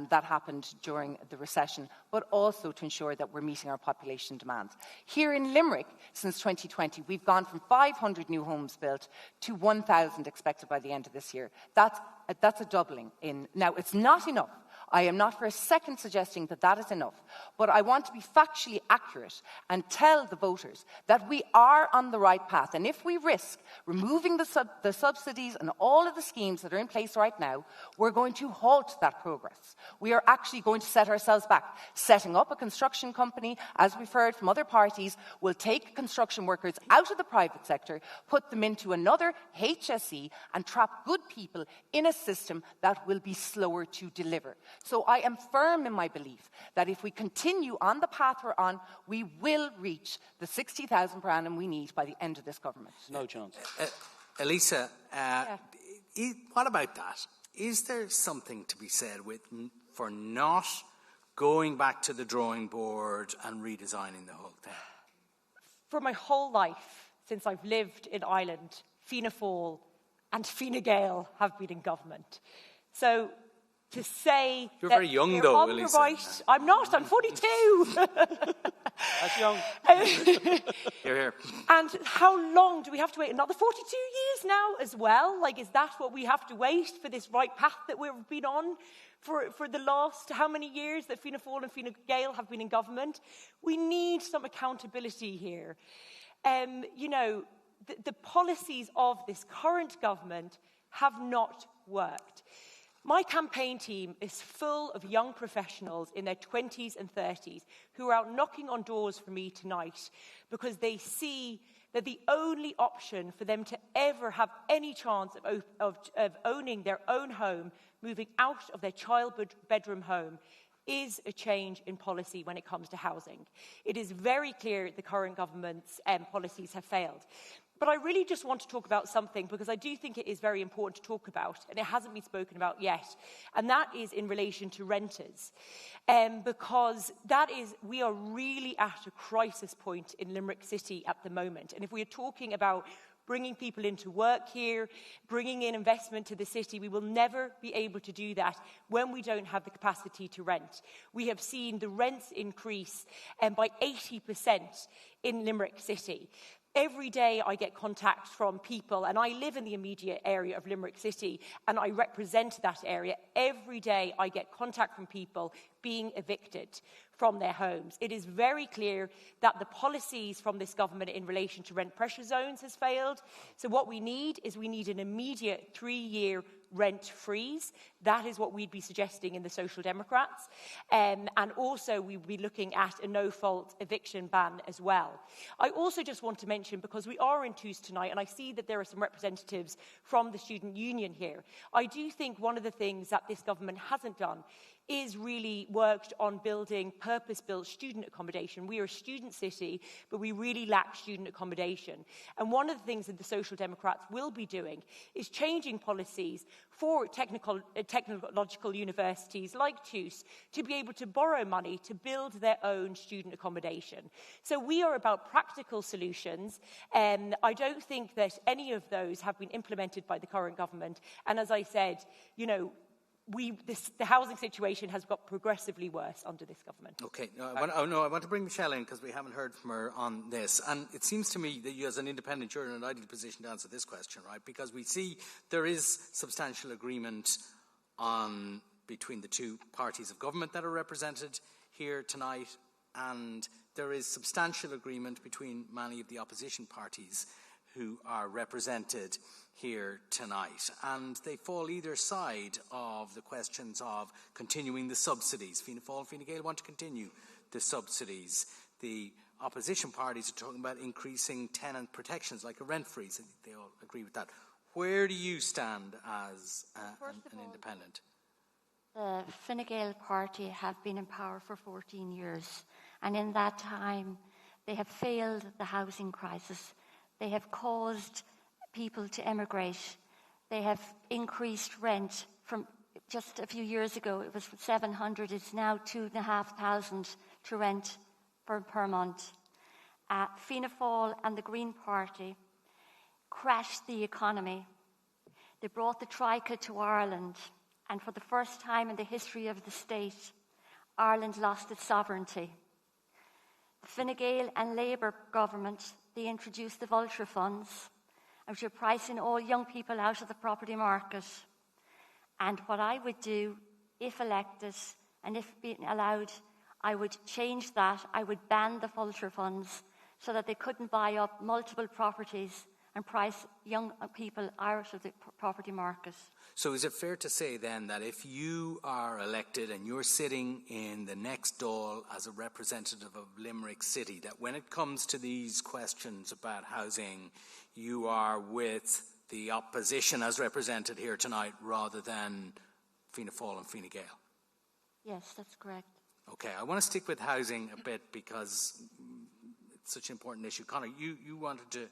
Speaker 8: that happened during the recession, but also to ensure that we're meeting our population demands. Here in Limerick, since 2020, we've gone from 500 new homes built to 1,000 expected by the end of this year. That's a doubling. Now, it's not enough. I am not for a second suggesting that that is enough, but I want to be factually accurate and tell the voters that we are on the right path. And if we risk removing the subsidies and all of the schemes that are in place right now, we're going to halt that progress. We are actually going to set ourselves back. Setting up a construction company, as we've heard from other parties, will take construction workers out of the private sector, put them into another HSE and trap good people in a system that will be slower to deliver. So I am firm in my belief that if we continue on the path we're on, we will reach the 60,000 per annum we need by the end of this government.
Speaker 4: No chance.
Speaker 1: Elisa, what about that? Is there something to be said for not going back to the drawing board and redesigning the whole thing?
Speaker 7: For my whole life, since I've lived in Ireland, Fianna Fáil and Fine Gael have been in government. So to say
Speaker 1: you're
Speaker 7: that
Speaker 1: very young,
Speaker 7: they're
Speaker 1: though,
Speaker 7: on
Speaker 1: Elisa.
Speaker 7: The right, I'm not. I'm 42.
Speaker 4: That's young.
Speaker 1: Here.
Speaker 7: And how long do we have to wait? Another 42 years now as well? Like, is that what we have to wait for this right path that we've been on for the last how many years that Fianna Fáil and Fine Gael have been in government? We need some accountability here. You know, the policies of this current government have not worked. My campaign team is full of young professionals in their 20s and 30s who are out knocking on doors for me tonight because they see that the only option for them to ever have any chance of owning their own home, moving out of their child bedroom home, is a change in policy when it comes to housing. It is very clear the current government's policies have failed. But I really just want to talk about something because I do think it is very important to talk about, and it hasn't been spoken about yet, and that is in relation to renters. Because we are really at a crisis point in Limerick City at the moment. And if we are talking about bringing people into work here, bringing in investment to the city, we will never be able to do that when we don't have the capacity to rent. We have seen the rents increase by 80% in Limerick City. Every day I get contact from people, and I live in the immediate area of Limerick City, and I represent that area. Every day I get contact from people being evicted from their homes. It is very clear that the policies from this government in relation to rent pressure zones has failed. So what we need an immediate 3-year rent freeze. That is what we'd be suggesting in the Social Democrats. And also we'd be looking at a no-fault eviction ban as well. I also just want to mention, because we are in TUS tonight, and I see that there are some representatives from the student union here, I do think one of the things that this government hasn't done is really worked on building purpose-built student accommodation. We are a student city, but we really lack student accommodation. And one of the things that the Social Democrats will be doing is changing policies for technological universities like TUS to be able to borrow money to build their own student accommodation. So we are about practical solutions. I don't think that any of those have been implemented by the current government. And as I said, you know, the housing situation has got progressively worse under this government.
Speaker 1: Okay, I want to bring Michelle in because we haven't heard from her on this. And it seems to me that you as an independent, you're in an ideal position to answer this question, right? Because we see there is substantial agreement between the two parties of government that are represented here tonight, and there is substantial agreement between many of the opposition parties who are represented here tonight, and they fall either side of the questions of continuing the subsidies. Fianna Fáil and Fine Gael want to continue the subsidies. The opposition parties are talking about increasing tenant protections like a rent freeze. They all agree with that. Where do you stand as an independent?
Speaker 5: The Fine Gael party have been in power for 14 years, and in that time they have failed the housing crisis. They have caused people to emigrate. They have increased rent from just a few years ago. It was 700. It's now 2,500 to rent per month. Fianna Fáil and the Green Party crashed the economy. They brought the Troika to Ireland and for the first time in the history of the state, Ireland lost its sovereignty. The Fine Gael and Labour government, they introduced the vulture funds, which are pricing all young people out of the property market. And what I would do, if elected and if being allowed, I would change that. I would ban the vulture funds so that they couldn't buy up multiple properties and price young people out of the property market.
Speaker 1: So is it fair to say then that if you are elected and you're sitting in the next Dáil as a representative of Limerick City, that when it comes to these questions about housing, you are with the opposition as represented here tonight rather than Fianna Fáil and Fine Gael?
Speaker 5: Yes, that's correct.
Speaker 1: Okay, I want to stick with housing a bit because it's such an important issue. Conor, you wanted to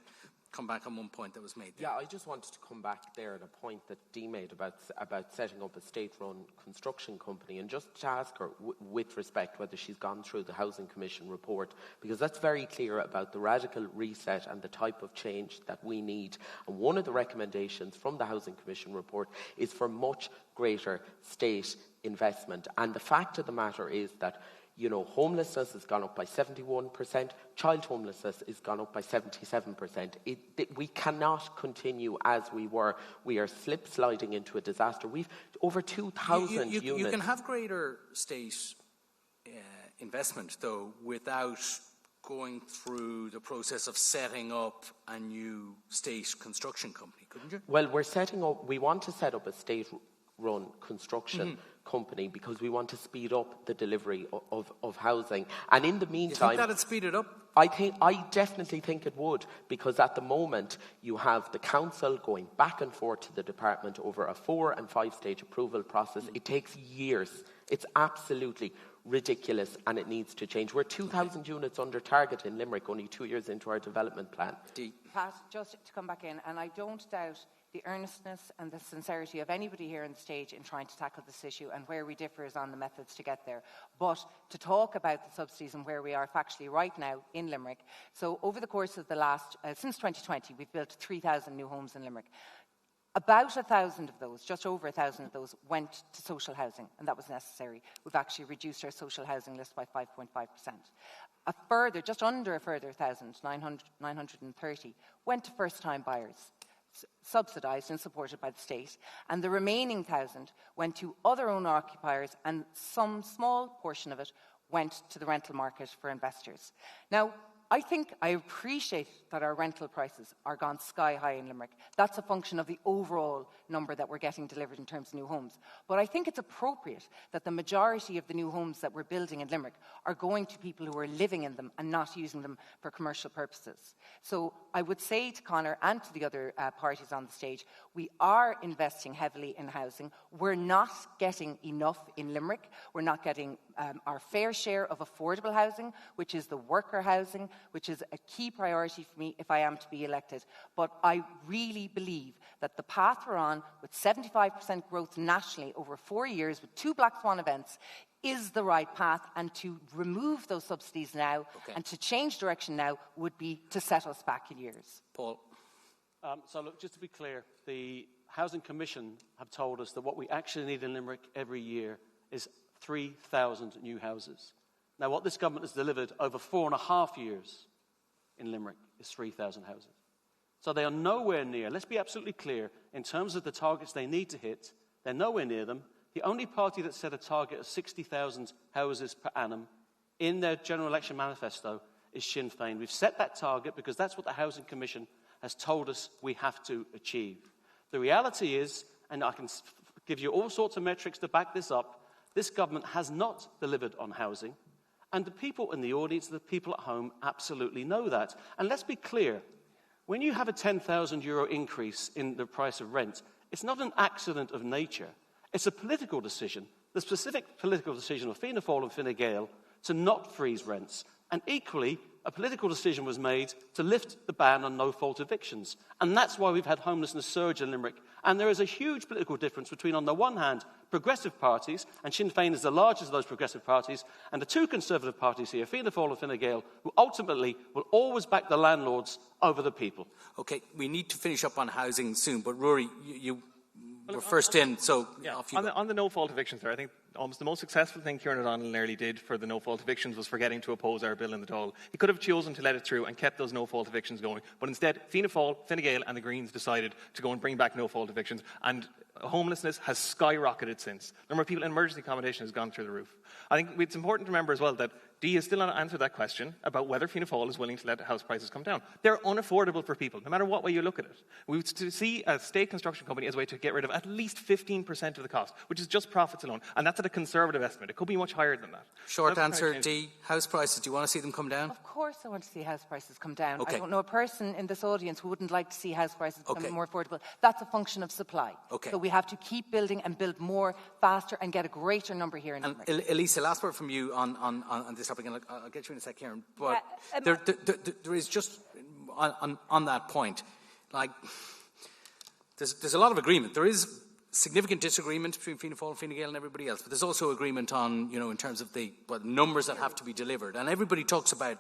Speaker 1: come back on one point that was made there.
Speaker 9: Yeah, I just wanted to come back there at a point that Dee made about setting up a state-run construction company, and just to ask her, with respect, whether she's gone through the Housing Commission report, because that's very clear about the radical reset and the type of change that we need. And one of the recommendations from the Housing Commission report is for much greater state investment. And the fact of the matter is that, you know, homelessness has gone up by 71%, child homelessness has gone up by 77%. We cannot continue as we were. We are slip-sliding into a disaster. We've over 2,000 units.
Speaker 1: You can have greater state investment, though, without going through the process of setting up a new state construction company, couldn't you?
Speaker 9: Well, we want to set up a state-run construction company because we want to speed up the delivery of housing. And in the meantime,
Speaker 1: you think that'd speed it up?
Speaker 9: I definitely think it would, because at the moment you have the council going back and forth to the department over a 4- and 5-stage approval process. It takes years. It's absolutely ridiculous, and it needs to change. We're 2,000 units under target in Limerick, only 2 years into our development plan.
Speaker 8: Pat, just to come back in, and I don't doubt the earnestness and the sincerity of anybody here on the stage in trying to tackle this issue, and where we differ is on the methods to get there. But to talk about the subsidies and where we are factually right now in Limerick, so over the course of the last, since 2020, we've built 3,000 new homes in Limerick. About 1,000 of those, just over 1,000 of those, went to social housing, and that was necessary. We've actually reduced our social housing list by 5.5%. Just under a further 1,000, 930, went to first-time buyers, subsidised and supported by the state, and the remaining 1,000 went to other owner-occupiers, and some small portion of it went to the rental market for investors. Now, I appreciate that our rental prices are gone sky high in Limerick. That's a function of the overall number that we're getting delivered in terms of new homes. But I think it's appropriate that the majority of the new homes that we're building in Limerick are going to people who are living in them and not using them for commercial purposes. So I would say to Conor and to the other parties on the stage, we are investing heavily in housing. We're not getting enough in Limerick. We're not getting our fair share of affordable housing, which is the worker housing, which is a key priority for me if I am to be elected. But I really believe that the path we're on, with 75% growth nationally over 4 years, with 2 Black Swan events, is the right path, and to remove those subsidies now and to change direction now would be to set us back in years.
Speaker 1: Paul?
Speaker 4: So look, just to be clear, the Housing Commission have told us that what we actually need in Limerick every year is 3,000 new houses. Now, what this government has delivered over 4.5 years in Limerick is 3,000 houses. So they are nowhere near, let's be absolutely clear, in terms of the targets they need to hit, they're nowhere near them. The only party that set a target of 60,000 houses per annum in their general election manifesto is Sinn Féin. We've set that target because that's what the Housing Commission has told us we have to achieve. The reality is, and I can give you all sorts of metrics to back this up, this government has not delivered on housing, and the people in the audience, the people at home, absolutely know that. And let's be clear, when you have a €10,000 increase in the price of rent, it's not an accident of nature. It's a political decision, the specific political decision of Fianna Fáil and Fine Gael to not freeze rents. And equally, a political decision was made to lift the ban on no-fault evictions. And that's why we've had homelessness surge in Limerick. And there is a huge political difference between, on the one hand, progressive parties, and Sinn Féin is the largest of those progressive parties, and the 2 conservative parties here, Fianna Fáil and Fine Gael, who ultimately will always back the landlords over the people.
Speaker 1: OK, we need to finish up on housing soon, but Rory, you were first in, so off you go.
Speaker 3: On the no-fault evictions there, I think almost the most successful thing Kieran O'Donnell nearly did for the no-fault evictions was forgetting to oppose our bill in the Dáil. He could have chosen to let it through and kept those no-fault evictions going, but instead Fianna Fáil, Fine Gael and the Greens decided to go and bring back no-fault evictions, and homelessness has skyrocketed since. The number of people in emergency accommodation has gone through the roof. I think it's important to remember as well that Dee has still not answered that question about whether Fianna Fáil is willing to let house prices come down. They're unaffordable for people, no matter what way you look at it. We would see a state construction company as a way to get rid of at least 15% of the cost, which is just profits alone, and that's at a conservative estimate. It could be much higher than that.
Speaker 1: Short answer, Dee, house prices, do you want to see them come down?
Speaker 8: Of course I want to see house prices come down.
Speaker 1: Okay.
Speaker 8: I don't know a person in this audience who wouldn't like to see house prices becoming more affordable. That's a function of supply.
Speaker 1: Okay.
Speaker 8: So we have to keep building and build more, faster, and get a greater number here in Limerick.
Speaker 1: Elisa, last word from you on this topic, and I'll get you in a sec, Kieran. But there is just, on that point, like, there's a lot of agreement. There is significant disagreement between Fianna Fáil and Fine Gael and everybody else, but there's also agreement on, in terms of the numbers that have to be delivered. And everybody talks about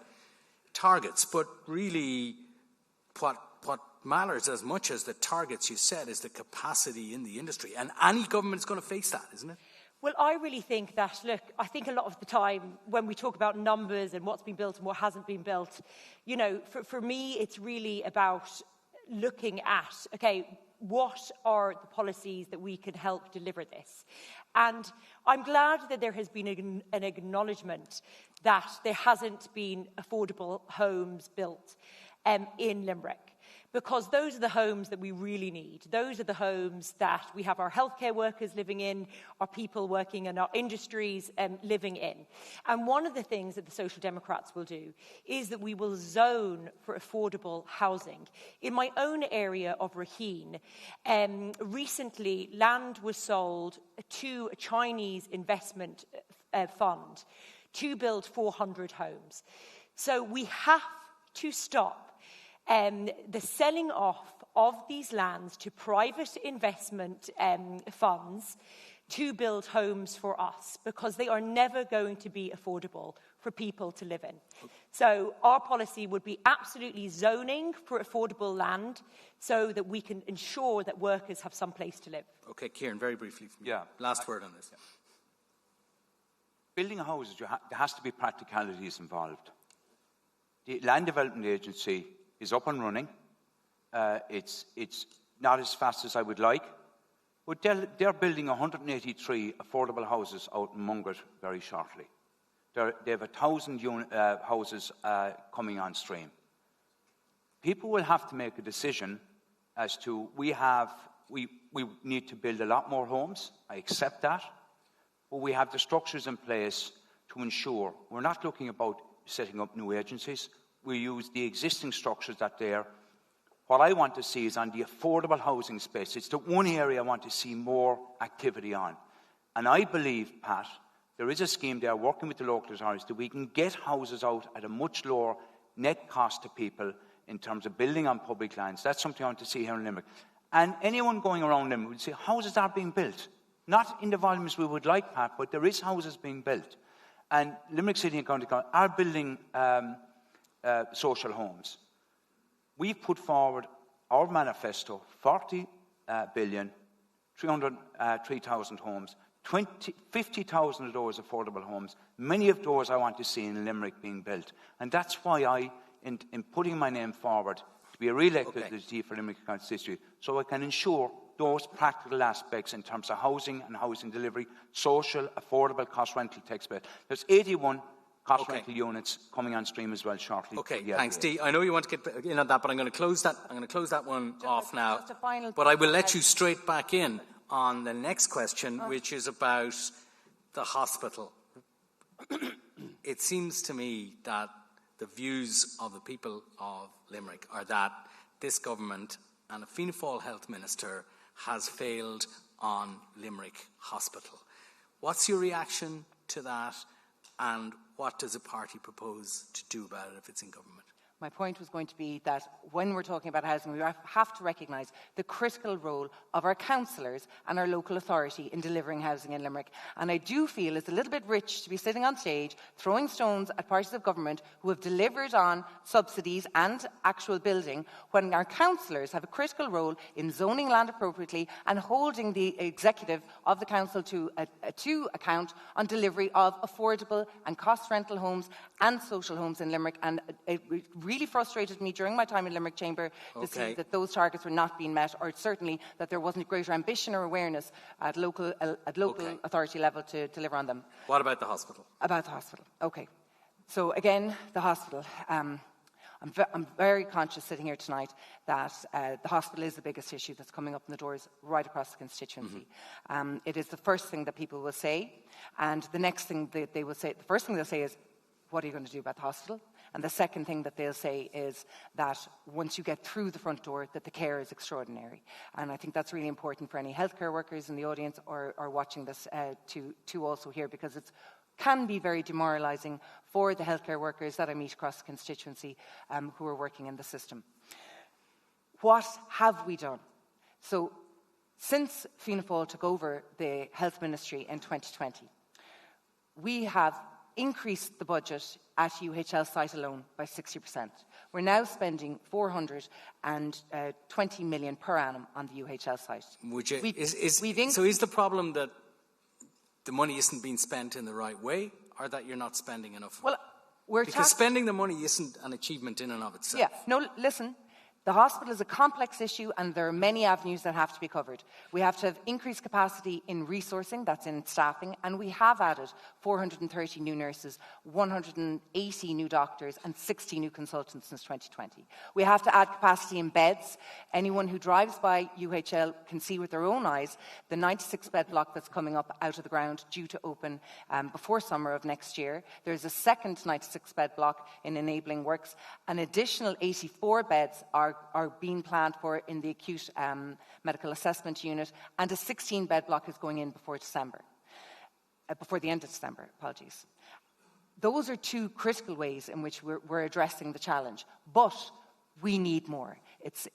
Speaker 1: targets, but really what matters as much as the targets you set is the capacity in the industry. And any government is going to face that, isn't it?
Speaker 7: Well, I really think that, look, I think a lot of the time when we talk about numbers and what's been built and what hasn't been built, for me, it's really about looking at, okay, what are the policies that we can help deliver this? And I'm glad that there has been an acknowledgement that there hasn't been affordable homes built in Limerick. Because those are the homes that we really need. Those are the homes that we have our healthcare workers living in, our people working in our industries living in. And one of the things that the Social Democrats will do is that we will zone for affordable housing. In my own area of Raheen, recently land was sold to a Chinese investment fund to build 400 homes. So we have to stop the selling off of these lands to private investment funds to build homes for us, because they are never going to be affordable for people to live in. So our policy would be absolutely zoning for affordable land so that we can ensure that workers have some place to live.
Speaker 1: Okay, Kieran, very briefly. Last word on this.
Speaker 6: Building houses, there has to be practicalities involved. The Land Development Agency is up and running. It's not as fast as I would like, but they're building 183 affordable houses out in Mungret very shortly. They have 1,000 houses coming on stream. People will have to make a decision as to we need to build a lot more homes. I accept that, but we have the structures in place to ensure we're not looking about setting up new agencies. We use the existing structures that are there. What I want to see is on the affordable housing space. It's the one area I want to see more activity on. And I believe, Pat, there is a scheme there working with the local authorities that we can get houses out at a much lower net cost to people in terms of building on public lands. That's something I want to see here in Limerick. And anyone going around Limerick would say houses are being built. Not in the volumes we would like, Pat, but there is houses being built. And Limerick City and County Council are building social homes. We've put forward our manifesto, 40 billion, 303,000 homes, 50,000 of those affordable homes. Many of those I want to see in Limerick being built. And that's why in putting my name forward to be re-elected as the for Limerick constituency, so I can ensure those practical aspects in terms of housing and housing delivery, social, affordable, cost rental tax base. There's 81 cost rental units coming on stream as well shortly.
Speaker 1: Okay, thanks, Dee. I know you want to get in on that, but I'm going to close that one off now. But I will let you straight back in on the next question, which is about the hospital. It seems to me that the views of the people of Limerick are that this government and a Fianna Fáil health minister has failed on Limerick Hospital. What's your reaction to that, and what does the party propose to do about it if it's in government?
Speaker 8: My point was going to be that when we're talking about housing, we have to recognise the critical role of our councillors and our local authority in delivering housing in Limerick. And I do feel it's a little bit rich to be sitting on stage throwing stones at parties of government who have delivered on subsidies and actual building, when our councillors have a critical role in zoning land appropriately and holding the executive of the council to account on delivery of affordable and cost rental homes and social homes in Limerick. And it really frustrated me during my time in Limerick Chamber to see that those targets were not being met, or certainly that there wasn't greater ambition or awareness at local authority level to deliver on them.
Speaker 1: What about the hospital?
Speaker 8: About the hospital. Okay. So again, the hospital. I'm very conscious sitting here tonight that the hospital is the biggest issue that's coming up in the doors right across the constituency. It is the first thing that people will say, and the next thing that they will say, the first thing they'll say is, what are you going to do about the hospital? And the second thing that they'll say is that once you get through the front door, that the care is extraordinary. And I think that's really important for any healthcare workers in the audience or watching this to also hear, because it can be very demoralising for the healthcare workers that I meet across the constituency who are working in the system. What have we done? So since Fianna Fáil took over the health ministry in 2020, we have increased the budget at UHL site alone by 60%. We're now spending 420 million per annum on the UHL site.
Speaker 1: So is the problem that the money isn't being spent in the right way, or that you're not spending enough?
Speaker 8: Well,
Speaker 1: because spending the money isn't an achievement in and of itself.
Speaker 8: Yeah, no, listen. The hospital is a complex issue, and there are many avenues that have to be covered. We have to have increased capacity in resourcing, that's in staffing, and we have added 430 new nurses, 180 new doctors, and 60 new consultants since 2020. We have to add capacity in beds. Anyone who drives by UHL can see with their own eyes the 96-bed block that's coming up out of the ground, due to open before summer of next year. There's a second 96-bed block in enabling works. An additional 84 beds are being planned for in the acute medical assessment unit, and a 16-bed block is going in before the end of December, apologies. Those are two critical ways in which we're addressing the challenge, but we need more.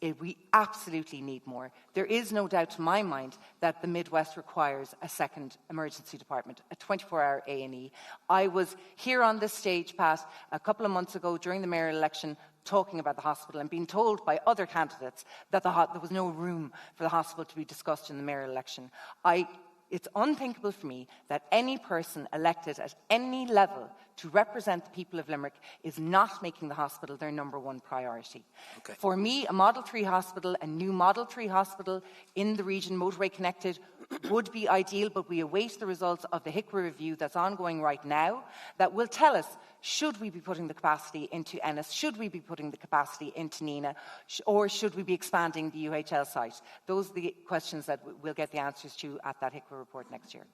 Speaker 8: We absolutely need more. There is no doubt to my mind that the Midwest requires a second emergency department, a 24-hour A&E. I was here on this stage, Pat, a couple of months ago during the mayoral election, talking about the hospital and being told by other candidates that there was no room for the hospital to be discussed in the mayoral election. It's unthinkable for me that any person elected at any level to represent the people of Limerick is not making the hospital their number one priority. Okay. For me, a Model 3 hospital, a new Model 3 hospital in the region, motorway connected, would be ideal, but we await the results of the HICWA review that's ongoing right now that will tell us, should we be putting the capacity into Ennis, should we be putting the capacity into Nina, or should we be expanding the UHL site? Those are the questions that we'll get the answers to at that HICWA report next year.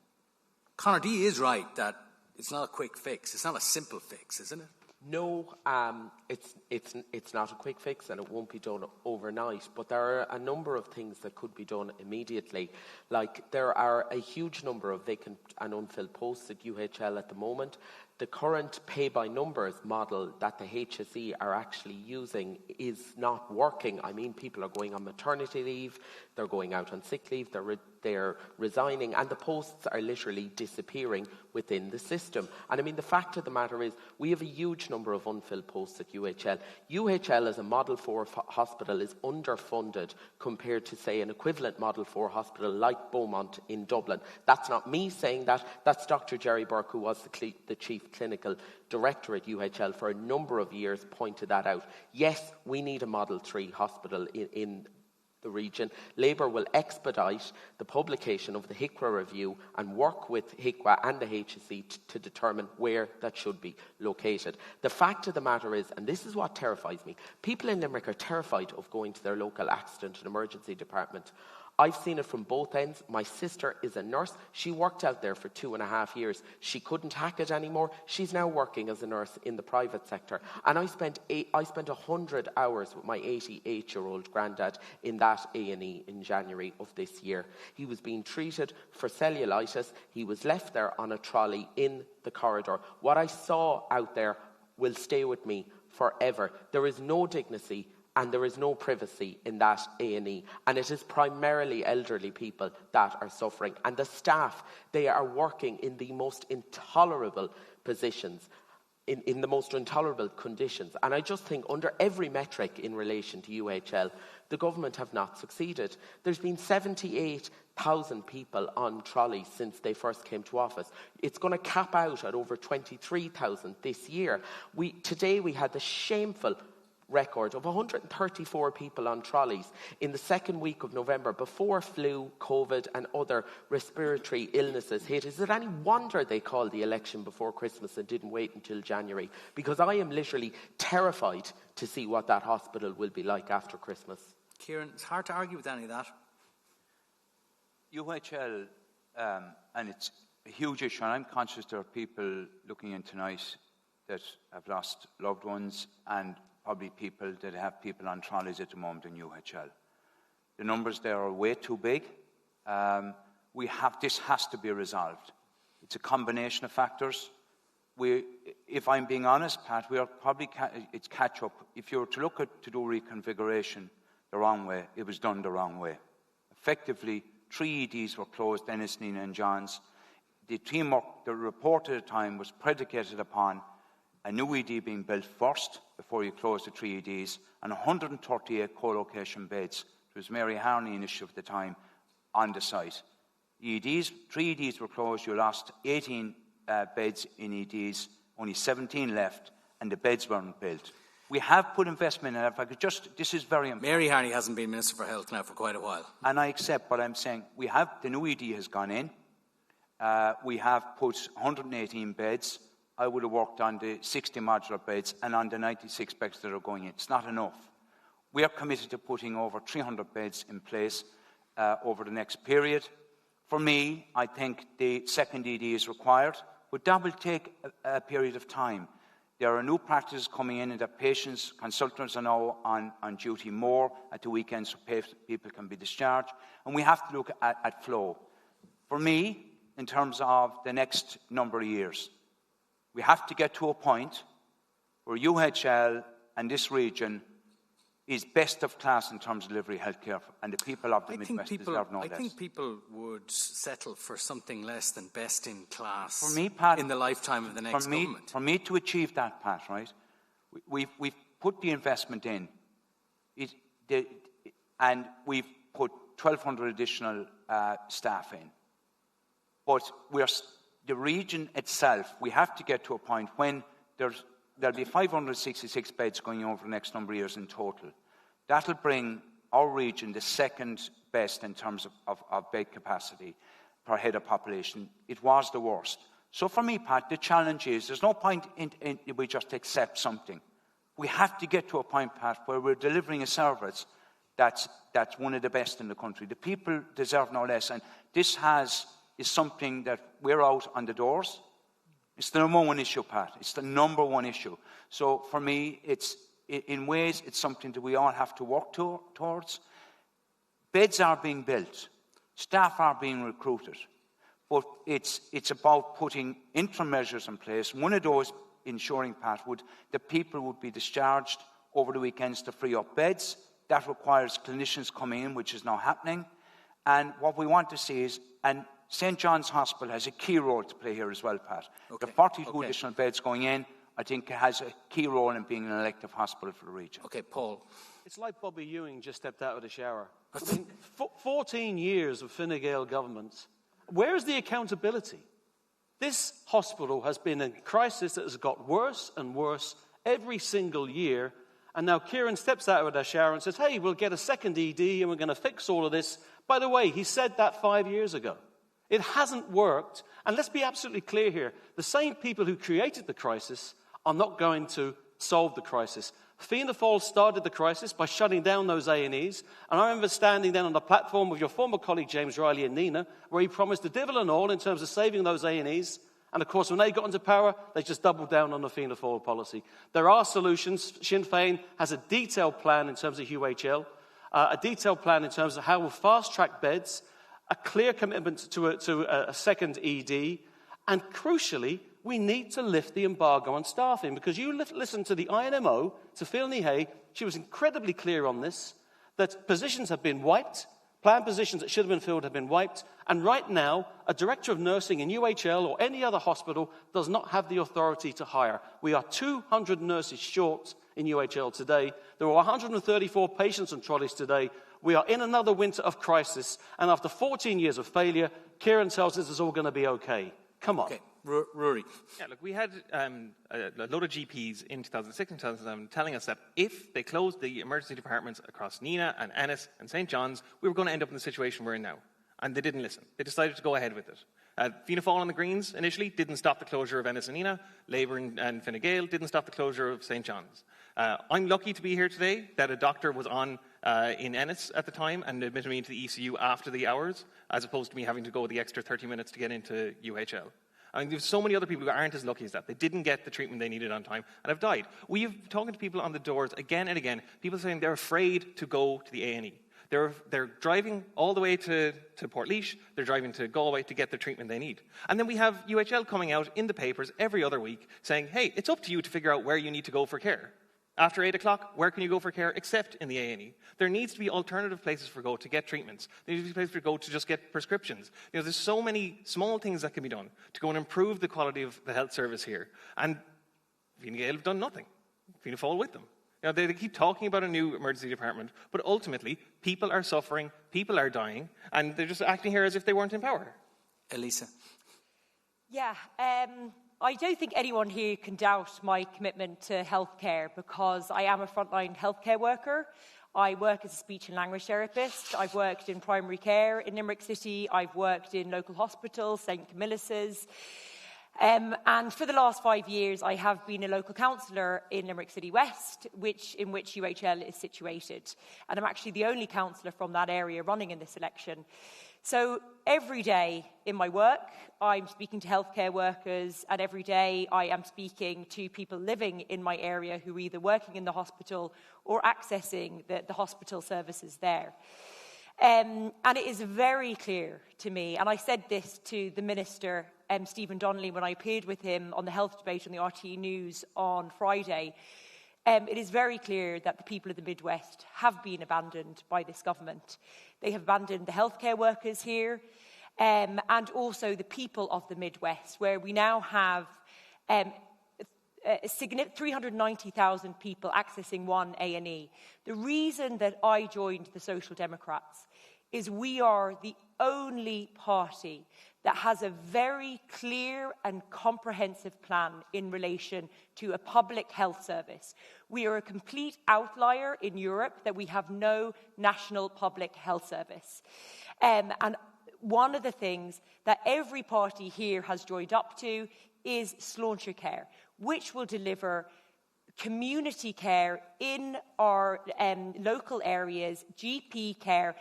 Speaker 1: Conor D is right that it's not a quick fix. It's not a simple fix, isn't it?
Speaker 9: No, it's not a quick fix, and it won't be done overnight, but there are a number of things that could be done immediately. Like, there are a huge number of vacant and unfilled posts at UHL at the moment. The current pay-by-numbers model that the HSE are actually using is not working. I mean, people are going on maternity leave, they're going out on sick leave, they're resigning, and the posts are literally disappearing within the system. And I mean, the fact of the matter is, we have a huge number of unfilled posts at UHL. UHL as a Model 4 hospital is underfunded compared to, say, an equivalent Model 4 hospital like Beaumont in Dublin. That's not me saying that, that's Dr. Jerry Burke, who was the Chief Clinical Director at UHL for a number of years, pointed that out. Yes, we need a Model 3 hospital in the region. Labour will expedite the publication of the HICWA review and work with HICWA and the HSE to determine where that should be located. The fact of the matter is, and this is what terrifies me, people in Limerick are terrified of going to their local accident and emergency department. I've seen it from both ends. My sister is a nurse. She worked out there for 2.5 years. She couldn't hack it anymore. She's now working as a nurse in the private sector. And I spent 100 hours with my 88-year-old granddad in that A&E in January of this year. He was being treated for cellulitis. He was left there on a trolley in the corridor. What I saw out there will stay with me forever. There is no dignity and there is no privacy in that A&E. And it is primarily elderly people that are suffering. And the staff, they are working in the most intolerable positions, in the most intolerable conditions. And I just think under every metric in relation to UHL, the government have not succeeded. There's been 78,000 people on trolleys since they first came to office. It's going to cap out at over 23,000 this year. Today we had the shameful record of 134 people on trolleys in the second week of November, before flu, COVID and other respiratory illnesses hit. Is it any wonder they called the election before Christmas and didn't wait until January? Because I am literally terrified to see what that hospital will be like after Christmas.
Speaker 1: Kieran, it's hard to argue with any of that.
Speaker 6: UHL, and it's a huge issue, and I'm conscious there are people looking in tonight that have lost loved ones, and probably people that have people on trolleys at the moment in UHL. The numbers there are way too big. This has to be resolved. It's a combination of factors. If I'm being honest, Pat, we are probably it's catch up. If you were to look at to do reconfiguration the wrong way, it was done the wrong way. Effectively, 3 EDs were closed, Dennis, Nina and John's. The teamwork, the report at the time was predicated upon a new ED being built first before you close the 3 EDs, and 138 co-location beds. It was Mary Harney initiative at the time on the site. EDs, 3 EDs were closed, you lost 18 beds in EDs, only 17 left, and the beds weren't built. We have put investment in it. If I could this is very important.
Speaker 1: Mary Harney hasn't been Minister for Health now for quite a while.
Speaker 6: And I accept what I'm saying. The new ED has gone in. We have put 118 beds. I would have worked on the 60 modular beds and on the 96 beds that are going in. It's not enough. We are committed to putting over 300 beds in place over the next period. For me, I think the second ED is required, but that will take a period of time. There are new practices coming in that patients, consultants are now on duty more at the weekends so people can be discharged. And we have to look at flow. For me, in terms of the next number of years, we have to get to a point where UHL and this region is best of class in terms of delivering healthcare, and the people of the Midwest deserve no less.
Speaker 1: I think people would settle for something less than best in class
Speaker 6: for me, Pat,
Speaker 1: in the lifetime of the next government.
Speaker 6: For me to achieve that, Pat, right, we've put the investment in, and we've put 1,200 additional staff in. But the region itself, we have to get to a point when there'll be 566 beds going over the next number of years in total. That'll bring our region the second best in terms of bed capacity per head of population. It was the worst. So for me, Pat, the challenge is there's no point in we just accept something. We have to get to a point, Pat, where we're delivering a service that's one of the best in the country. The people deserve no less, and this is something that we're out on the doors. It's the number one issue, Pat. It's the number one issue. So for me, in ways, it's something that we all have to work towards. Beds are being built. Staff are being recruited. But it's about putting interim measures in place. One of those, ensuring, Pat, that people would be discharged over the weekends to free up beds. That requires clinicians coming in, which is now happening. And what we want to see is, and St. John's Hospital has a key role to play here as well, Pat. Okay. The 42 additional beds going in, I think, has a key role in being an elective hospital for the region.
Speaker 1: Okay, Paul.
Speaker 4: It's like Bobby Ewing just stepped out of the shower. I mean, 14 years of Fine Gael governments. Where is the accountability? This hospital has been in crisis that has got worse and worse every single year. And now Kieran steps out of the shower and says, hey, we'll get a second ED and we're going to fix all of this. By the way, he said that 5 years ago. It hasn't worked. And let's be absolutely clear here. The same people who created the crisis are not going to solve the crisis. Fianna Fáil started the crisis by shutting down those A&Es. And I remember standing then on the platform with your former colleague James Riley and Nina, where he promised the devil and all in terms of saving those A&Es. And of course, when they got into power, they just doubled down on the Fianna Fáil policy. There are solutions. Sinn Féin has a detailed plan in terms of UHL, a detailed plan in terms of how we'll fast-track beds, a clear commitment to a second ED, and crucially, we need to lift the embargo on staffing, because you listen to the INMO, to Phil Leahy, she was incredibly clear on this, that positions have been wiped, planned positions that should have been filled have been wiped, and right now, a director of nursing in UHL or any other hospital does not have the authority to hire. We are 200 nurses short in UHL today. There are 134 patients on trolleys today. We are in another winter of crisis, and after 14 years of failure, Kieran tells us it's all going to be okay. Come on.
Speaker 1: Okay, Rory.
Speaker 3: Yeah, look, we had a load of GPs in 2006 and 2007 telling us that if they closed the emergency departments across Neenah and Ennis and St. John's, we were going to end up in the situation we're in now. And they didn't listen. They decided to go ahead with it. Fianna Fáil on the Greens initially didn't stop the closure of Ennis and Neenah. Labour and Fine Gael didn't stop the closure of St. John's. I'm lucky to be here today that a doctor was on in Ennis at the time and admitted me into the ECU after the hours, as opposed to me having to go the extra 30 minutes to get into UHL. I mean, there's so many other people who aren't as lucky as that. They didn't get the treatment they needed on time and have died. We've talking to people on the doors again and again, people saying they're afraid to go to the A&E. They're driving all the way to Portlaoise, they're driving to Galway to get the treatment they need. And then we have UHL coming out in the papers every other week saying, hey, it's up to you to figure out where you need to go for care. After 8 o'clock, where can you go for care except in the A&E? There needs to be alternative places for go to get treatments. There needs to be places for go to just get prescriptions. You know, there's so many small things that can be done to go and improve the quality of the health service here. And Fine Gael have done nothing. Fianna Fáil with them. You know, they keep talking about a new emergency department, but ultimately, people are suffering, people are dying, and they're just acting here as if they weren't in power.
Speaker 1: Elisa.
Speaker 7: Yeah, I don't think anyone here can doubt my commitment to healthcare, because I am a frontline healthcare worker. I work as a speech and language therapist. I've worked in primary care in Limerick City. I've worked in local hospitals, St Camillus'. And for the last 5 years, I have been a local councillor in Limerick City West, in which UHL is situated. And I'm actually the only councillor from that area running in this election. So every day in my work, I'm speaking to healthcare workers, and every day I am speaking to people living in my area who are either working in the hospital or accessing the hospital services there. And it is very clear to me, and I said this to the Minister, Stephen Donnelly, when I appeared with him on the health debate on the RTE News on Friday, it is very clear that the people of the Midwest have been abandoned by this government. They have abandoned the healthcare workers here, and also the people of the Midwest, where we now have 390,000 people accessing one A&E. The reason that I joined the Social Democrats is we are the only party that has a very clear and comprehensive plan in relation to a public health service. We are a complete outlier in Europe that we have no national public health service. And one of the things that every party here has joined up to is Sláinte Care, which will deliver community care in our local areas, GP care,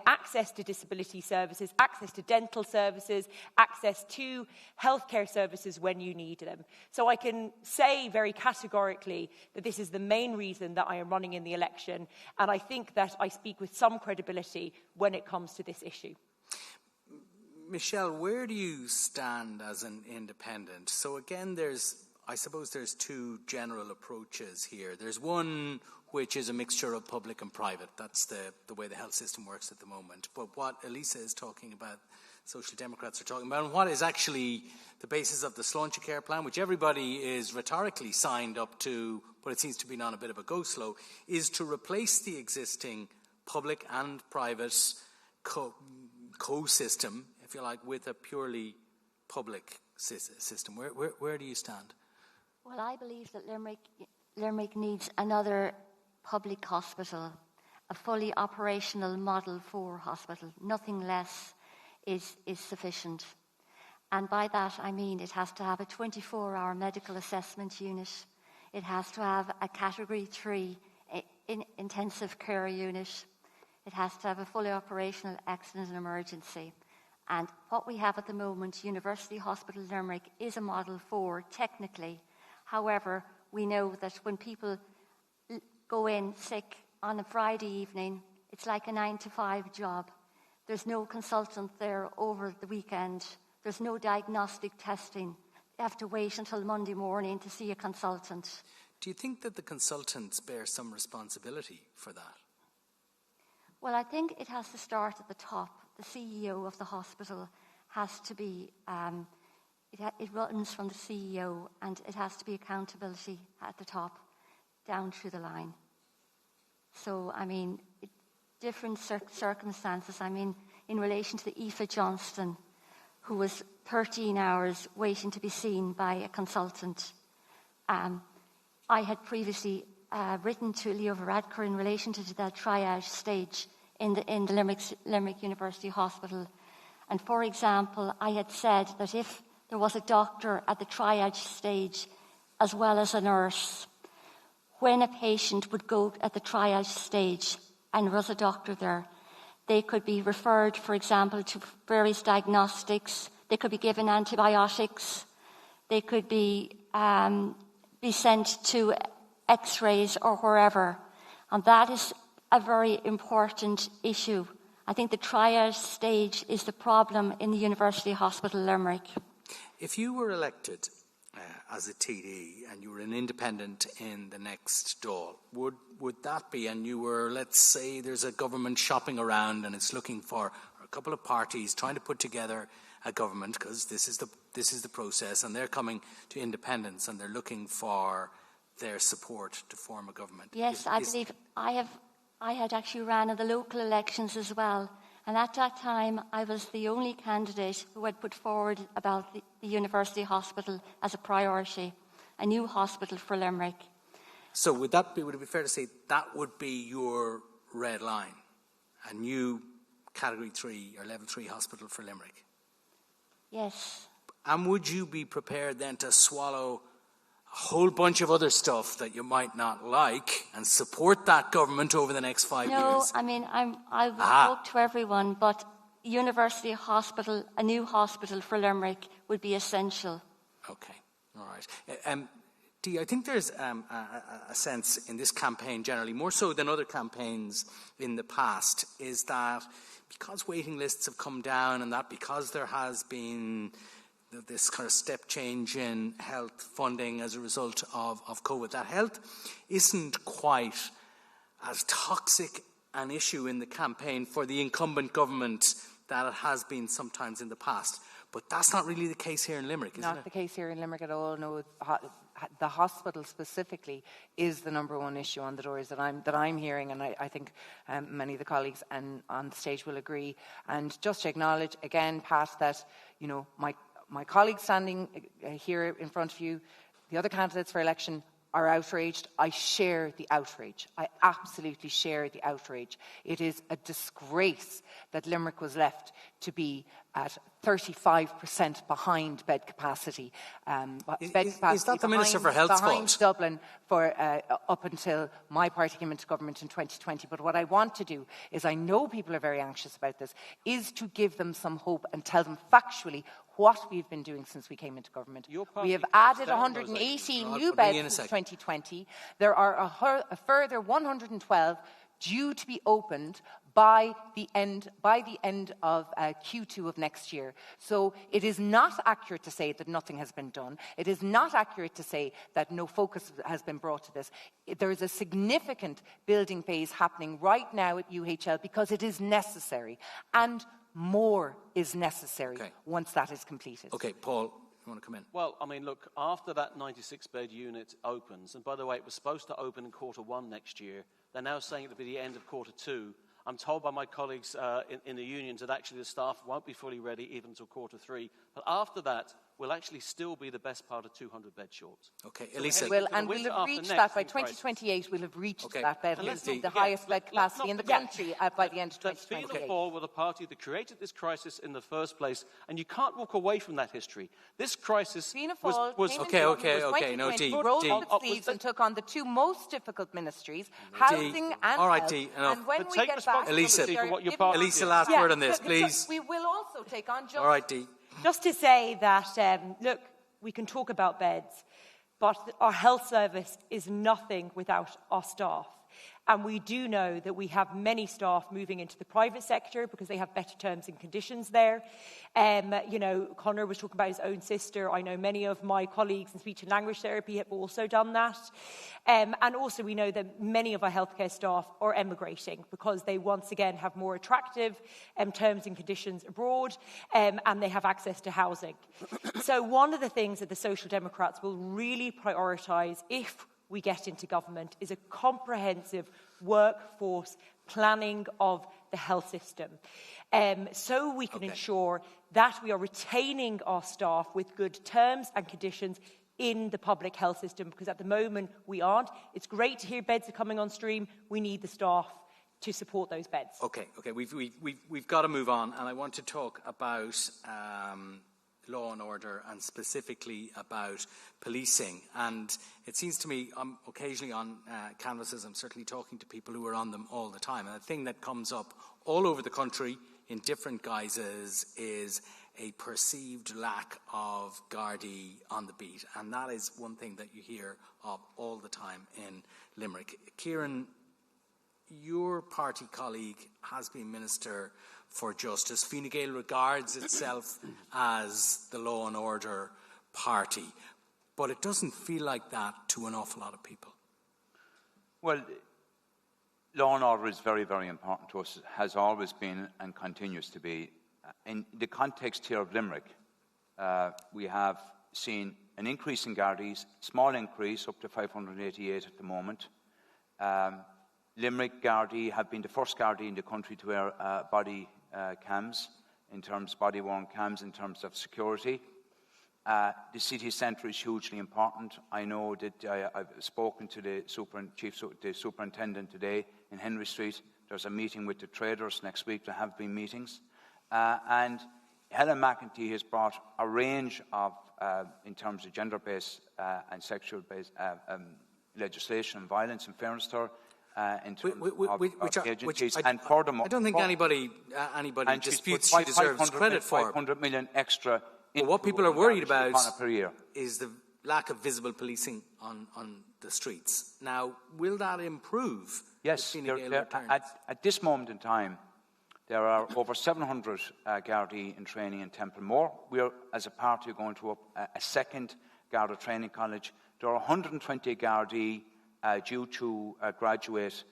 Speaker 7: access to disability services, access to dental services, access to healthcare services when you need them. So I can say very categorically that this is the main reason that I am running in the election, and I think that I speak with some credibility when it comes to this issue.
Speaker 1: Michelle, where do you stand as an independent? So again, I suppose there's two general approaches here. There's one which is a mixture of public and private. That's the way the health system works at the moment. But what Elisa is talking about, Social Democrats are talking about, and what is actually the basis of the Sláinte Care plan, which everybody is rhetorically signed up to, but it seems to be on a bit of a go-slow, is to replace the existing public and private co-system, if you like, with a purely public system. Where do you stand?
Speaker 5: Well, I believe that Limerick needs another public hospital, a fully operational Model 4 hospital. Nothing less is sufficient. And by that I mean it has to have a 24-hour medical assessment unit. It has to have a Category 3 intensive care unit. It has to have a fully operational accident and emergency. And what we have at the moment, University Hospital Limerick, is a Model 4 technically. However, we know that when people go in sick on a Friday evening, it's like a 9-to-5 job. There's no consultant there over the weekend. There's no diagnostic testing. have to wait until Monday morning to see a consultant.
Speaker 1: Do you think that the consultants bear some responsibility for that?
Speaker 5: Well, I think it has to start at the top. The CEO of the hospital has to be, it runs from the CEO, and it has to be accountability at the top, down through the line. So, I mean, different circumstances. I mean, in relation to the Aoife Johnston, who was 13 hours waiting to be seen by a consultant. I had previously written to Leo Varadkar in relation to that triage stage in the Limerick University Hospital. And for example, I had said that if there was a doctor at the triage stage as well as a nurse, when a patient would go at the triage stage and there was a doctor there, they could be referred, for example, to various diagnostics. They could be given antibiotics. They could be sent to X-rays or wherever. And that is a very important issue. I think the triage stage is the problem in the University Hospital Limerick.
Speaker 1: If you were elected as a TD and you were an independent in the next Dáil, would that be, and you were, let's say there's a government shopping around and it's looking for a couple of parties trying to put together a government, because this is the process, and they're coming to independence and they're looking for their support to form a government.
Speaker 5: Yes, I believe I had actually ran in the local elections as well. And at that time, I was the only candidate who had put forward about the University Hospital as a priority, a new hospital for Limerick.
Speaker 1: So would it be fair to say that would be your red line, a new Category 3 or Level 3 hospital for Limerick?
Speaker 5: Yes.
Speaker 1: And would you be prepared then to swallow a whole bunch of other stuff that you might not like and support that government over the next 5 years?
Speaker 5: No, I mean, I will talk to everyone, but University Hospital, a new hospital for Limerick would be essential.
Speaker 1: Okay, all right. Dee, I think there's a sense in this campaign generally, more so than other campaigns in the past, is that because waiting lists have come down and that because there has been this kind of step change in health funding as a result of COVID, that health isn't quite as toxic an issue in the campaign for the incumbent government that it has been sometimes in the past. But that's not really the case here in Limerick, is it?
Speaker 8: Not the case here in Limerick at all. No, the hospital specifically is the number one issue on the doors that I'm hearing, and I think many of the colleagues on the stage will agree. And just to acknowledge again, Pat, that my colleagues standing here in front of you, the other candidates for election, are outraged. I share the outrage. I absolutely share the outrage. It is a disgrace that Limerick was left to be at 35% behind bed capacity.
Speaker 1: Is that the Minister for Health's
Speaker 8: behind
Speaker 1: fault?
Speaker 8: Dublin for up until my party came into government in 2020. But what I want to do is, I know people are very anxious about this, is to give them some hope and tell them factually what we've been doing since we came into government. We have added 118 new beds since 2020. There are a further 112 due to be opened by the end of Q2 of next year. So it is not accurate to say that nothing has been done. It is not accurate to say that no focus has been brought to this. There is a significant building phase happening right now at UHL because it is necessary, and more is necessary once that is completed.
Speaker 1: Okay, Paul, you want to come in?
Speaker 4: Well, I mean, look, after that 96-bed unit opens, and by the way, it was supposed to open in Q1 next year, they're now saying it will be the end of Q2. I'm told by my colleagues in the unions that actually the staff won't be fully ready even until Q3. But after that, we'll actually still be the best part of 200 beds short.
Speaker 1: Okay, Elisa.
Speaker 8: We'll have reached that by 2028. We'll have reached that bed, the highest bed capacity in the country by the end of 2028.
Speaker 4: Fianna Fáil were the party that created this crisis in the first place, and you can't walk away from that history. This crisis was
Speaker 1: okay. No, Dee.
Speaker 8: Rolled up its sleeves and took on the two most difficult ministries, housing and
Speaker 1: all right,
Speaker 8: health.
Speaker 1: Dee, enough.
Speaker 8: And when
Speaker 4: but
Speaker 8: we
Speaker 4: take
Speaker 8: get back,
Speaker 1: Elisa, last word on this, please.
Speaker 8: We will also take on.
Speaker 1: All right, Dee.
Speaker 7: Just to say that, look, we can talk about beds, but our health service is nothing without our staff. And we do know that we have many staff moving into the private sector because they have better terms and conditions there. You know, Conor was talking about his own sister. I know many of my colleagues in speech and language therapy have also done that. And also we know that many of our healthcare staff are emigrating because they once again have more attractive terms and conditions abroad, and they have access to housing. So one of the things that the Social Democrats will really prioritise if we get into government is a comprehensive workforce planning of the health system, so we can ensure that we are retaining our staff with good terms and conditions in the public health system, because at the moment we aren't. It's great to hear beds are coming on stream. We need the staff to support those beds. Okay,
Speaker 1: we've got to move on, and I want to talk about law and order, and specifically about policing. And it seems to me, I'm occasionally on canvases, I'm certainly talking to people who are on them all the time, and the thing that comes up all over the country in different guises is a perceived lack of Gardaí on the beat, and that is one thing that you hear of all the time in Limerick. Kieran, your party colleague has been Minister for Justice. Fine Gael regards itself as the law and order party, but it doesn't feel like that to an awful lot of people.
Speaker 6: Well, law and order is very, very important to us. It has always been and continues to be. In the context here of Limerick, we have seen an increase in Gardaís, small increase, up to 588 at the moment. Limerick Gardaí have been the first Gardaí in the country to wear body cams, body-worn cams in terms of security. The city centre is hugely important. I know that I've spoken to the superintendent today in Henry Street. There's a meeting with the traders next week. There have been meetings. And Helen McEntee has brought a range of, in terms of gender-based and sexual-based legislation and violence, in fairness to her, in terms of agencies. And furthermore,
Speaker 1: I don't think anybody disputes she deserves credit for.
Speaker 6: 500 million extra.
Speaker 1: But what people are worried about is the lack of visible policing on the streets. Now, will that improve?
Speaker 6: Yes, at this moment in time, there are over 700 Gardaí in training in Templemore. We are, as a party, going to a second Garda training college. There are 120 Gardaí due to graduate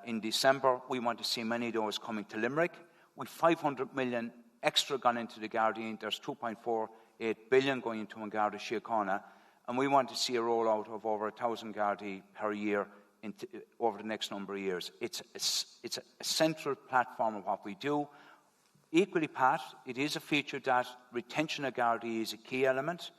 Speaker 6: in December. We want to see many of those coming to Limerick. With 500 million extra gone into the Gardaí, there's 2.48 billion going into an Garda Síochána, and we want to see a rollout of over 1,000 Gardaí per year over the next number of years. It's a central platform of what we do. Equally, Pat, it is a feature that retention of Gardaí is a key element.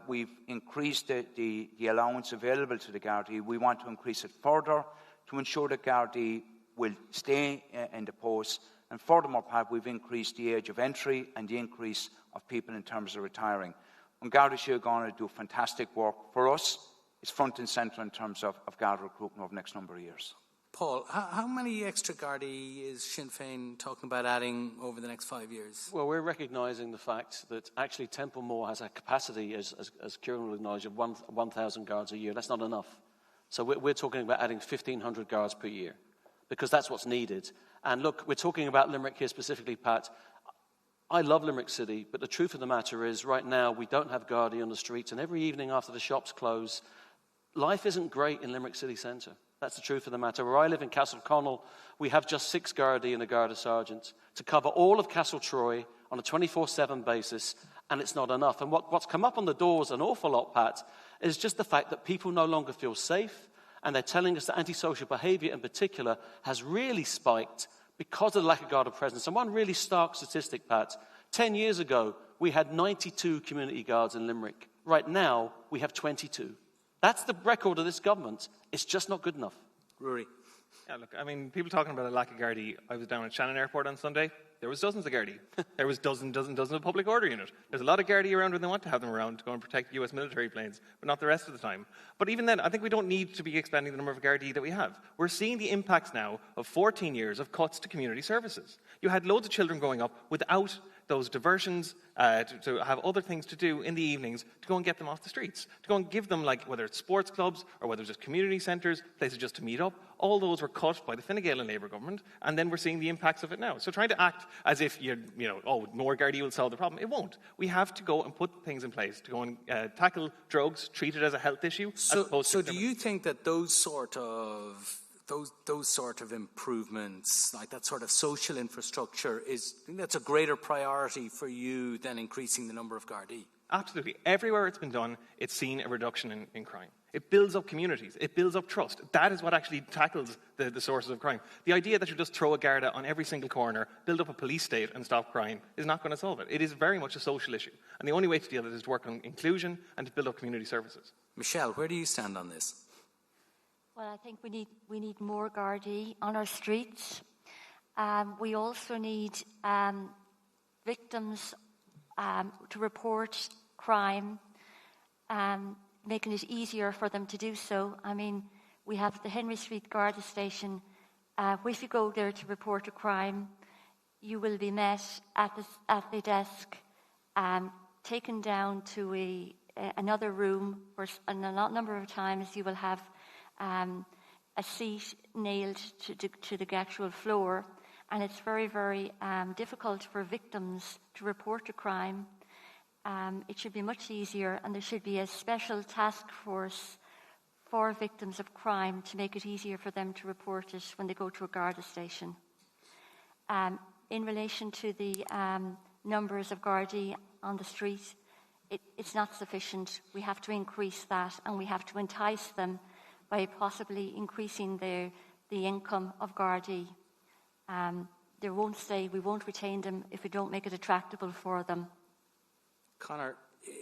Speaker 6: We've increased the allowance available to the Gardaí. We want to increase it further to ensure that Gardaí will stay in the post. And furthermore, Pat, we've increased the age of entry and the increase of people in terms of retiring. And Garda Síochána do fantastic work for us. It's front and centre in terms of Garda recruitment over the next number of years.
Speaker 1: Paul, how many extra Gardaí is Sinn Féin talking about adding over the next 5 years?
Speaker 4: Well, we're recognising the fact that actually Templemore has a capacity, as Kieran will acknowledge, of 1,000 guards a year. That's not enough. So we're talking about adding 1,500 guards per year, because that's what's needed. And look, we're talking about Limerick here specifically, Pat. I love Limerick City, but the truth of the matter is right now we don't have Gardaí on the streets, and every evening after the shops close, life isn't great in Limerick City Centre. That's the truth of the matter. Where I live in Castleconnell, we have just 6 Gardaí and a Garda Sergeant to cover all of Castle Troy on a 24/7 basis, and it's not enough. And what's come up on the doors an awful lot, Pat, is just the fact that people no longer feel safe, and they're telling us that antisocial behaviour in particular has really spiked because of the lack of Garda presence. And one really stark statistic, Pat, 10 years ago, we had 92 community guards in Limerick. Right now, we have 22. That's the record of this government. It's just not good enough.
Speaker 1: Rory.
Speaker 3: Yeah, look, I mean, people talking about a lack of Gardaí. I was down at Shannon Airport on Sunday. There was dozens of Gardaí. There was dozens of public order unit. There's a lot of Gardaí around when they want to have them around to go and protect US military planes, but not the rest of the time. But even then, I think we don't need to be expanding the number of Gardaí that we have. We're seeing the impacts now of 14 years of cuts to community services. You had loads of children growing up without those diversions, to have other things to do in the evenings, to go and get them off the streets, to go and give them, like, whether it's sports clubs or whether it's just community centres, places just to meet up. All those were cut by the Fine Gael and Labour government, and then we're seeing the impacts of it now. So trying to act as if more Gardaí will solve the problem, it won't. We have to go and put things in place to go and tackle drugs, treat it as a health issue.
Speaker 1: So do you think that those sort of improvements, like that sort of social infrastructure, that's a greater priority for you than increasing the number of Gardaí?
Speaker 3: Absolutely. Everywhere it's been done, it's seen a reduction in crime. It builds up communities. It builds up trust. That is what actually tackles the sources of crime. The idea that you just throw a Garda on every single corner, build up a police state and stop crime is not going to solve it. It is very much a social issue. And the only way to deal with it is to work on inclusion and to build up community services.
Speaker 1: Michelle, where do you stand on this?
Speaker 5: Well, I think we need more Gardaí on our streets. We also need victims to report crime, making it easier for them to do so. I mean, we have the Henry Street Garda station. If you go there to report a crime, you will be met at the desk, taken down to another room, where a number of times you will have a seat nailed to the actual floor, and it's very, very difficult for victims to report a crime. It should be much easier, and there should be a special task force for victims of crime to make it easier for them to report it when they go to a Garda station. In relation to the numbers of Gardaí on the street, it's not sufficient. We have to increase that, and we have to entice them by possibly increasing the income of Gardaí. They won't stay. We won't retain them if we don't make it attractable for them.
Speaker 1: Conor,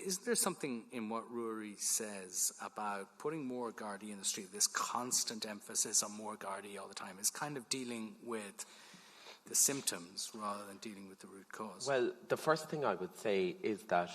Speaker 1: is there something in what Rory says about putting more Gardaí in the street, this constant emphasis on more Gardaí all the time, is kind of dealing with the symptoms rather than dealing with the root cause?
Speaker 9: Well, the first thing I would say is that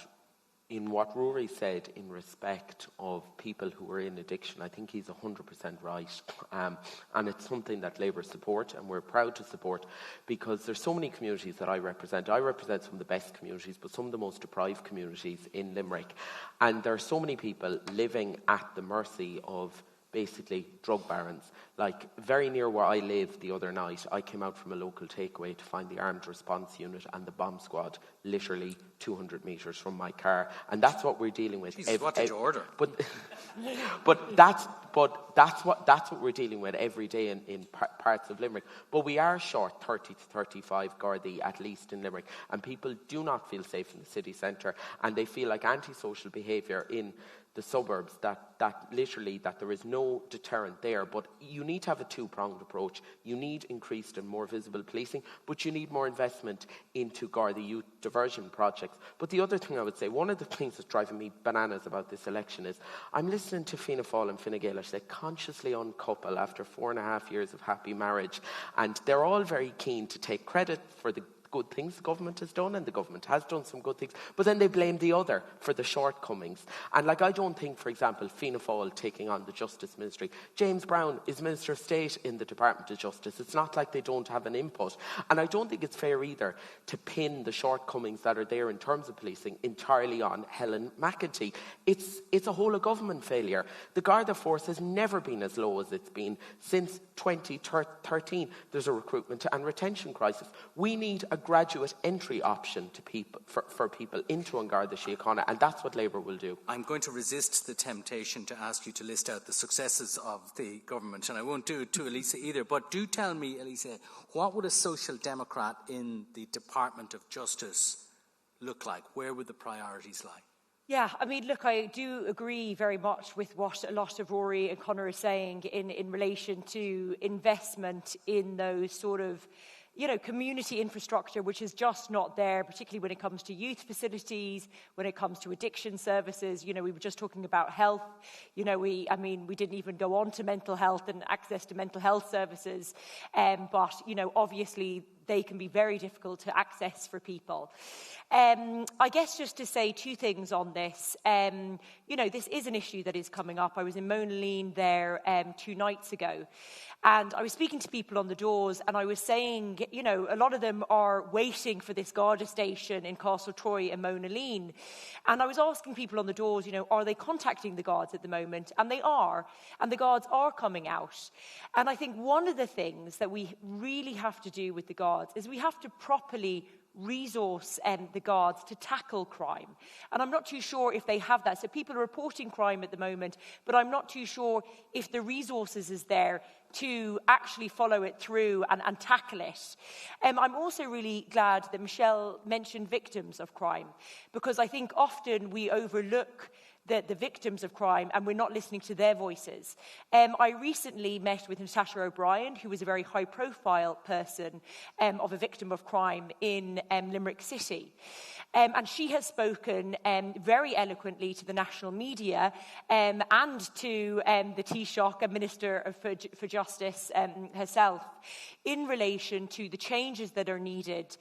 Speaker 9: in what Rory said in respect of people who are in addiction, I think he's 100% right. And it's something that Labour support, and we're proud to support, because there's so many communities that I represent. I represent some of the best communities, but some of the most deprived communities in Limerick. And there are so many people living at the mercy of basically drug barons. Like, very near where I live the other night, I came out from a local takeaway to find the armed response unit and the bomb squad literally 200 metres from my car. And that's what we're dealing with.
Speaker 1: Jesus, what did you order?
Speaker 9: But that's what we're dealing with every day in parts of Limerick. But we are short 30 to 35 Gardaí, at least in Limerick. And people do not feel safe in the city centre. And they feel like antisocial behaviour in the suburbs, that there is no deterrent there. But you need to have a two-pronged approach. You need increased and more visible policing, but you need more investment into Garda youth diversion projects. But the other thing I would say, one of the things that's driving me bananas about this election is I'm listening to Fianna Fáil and Fine Gael, they consciously uncouple after 4.5 years of happy marriage, and they're all very keen to take credit for the good things the government has done, and the government has done some good things, but then they blame the other for the shortcomings. And I don't think, for example, Fianna Fáil taking on the Justice Ministry, James Brown is Minister of State in the Department of Justice. It's not like they don't have an input. And I don't think it's fair either to pin the shortcomings that are there in terms of policing entirely on Helen McEntee. It's a whole of government failure. The Garda force has never been as low as it's been since 2013. There's a recruitment and retention crisis. We need a graduate entry option to for people into An Garda Síochána, and that's what Labour will do.
Speaker 1: I'm going to resist the temptation to ask you to list out the successes of the government, and I won't do it to Elisa either, but do tell me, Elisa, what would a Social Democrat in the Department of Justice look like? Where would the priorities lie?
Speaker 7: Yeah, I mean, look, I do agree very much with what a lot of Rory and Conor are saying in relation to investment in those sort of community infrastructure, which is just not there, particularly when it comes to youth facilities, when it comes to addiction services. We were just talking about health. We didn't even go on to mental health and access to mental health services. But obviously, they can be very difficult to access for people. I guess just to say two things on this. This is an issue that is coming up. I was in Monaleen there 2 nights ago, and I was speaking to people on the doors, and I was saying, a lot of them are waiting for this Garda station in Castletroy and Monaleen. And I was asking people on the doors, are they contacting the guards at the moment? And they are. And the guards are coming out. And I think one of the things that we really have to do with the guards is we have to properly resource the guards to tackle crime. And I'm not too sure if they have that. So people are reporting crime at the moment, but I'm not too sure if the resources is there to actually follow it through and tackle it. I'm also really glad that Michelle mentioned victims of crime, because I think often we overlook the victims of crime and we're not listening to their voices. I recently met with Natasha O'Brien, who was a very high-profile person of a victim of crime in Limerick City. And she has spoken very eloquently to the national media and to the Taoiseach and Minister for Justice herself in relation to the changes that are needed,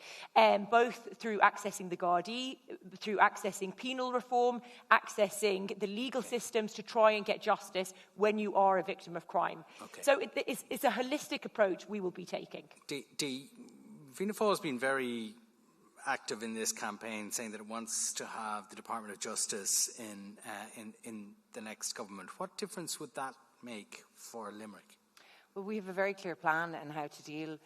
Speaker 7: both through accessing the Gardaí, through accessing penal reform, accessing the legal systems to try and get justice when you are a victim of crime. Okay. So it's a holistic approach we will be taking.
Speaker 1: Fianna Fáil has been very active in this campaign, saying that it wants to have the Department of Justice in the next government. What difference would that make for Limerick?
Speaker 8: Well, we have a very clear plan on how to deal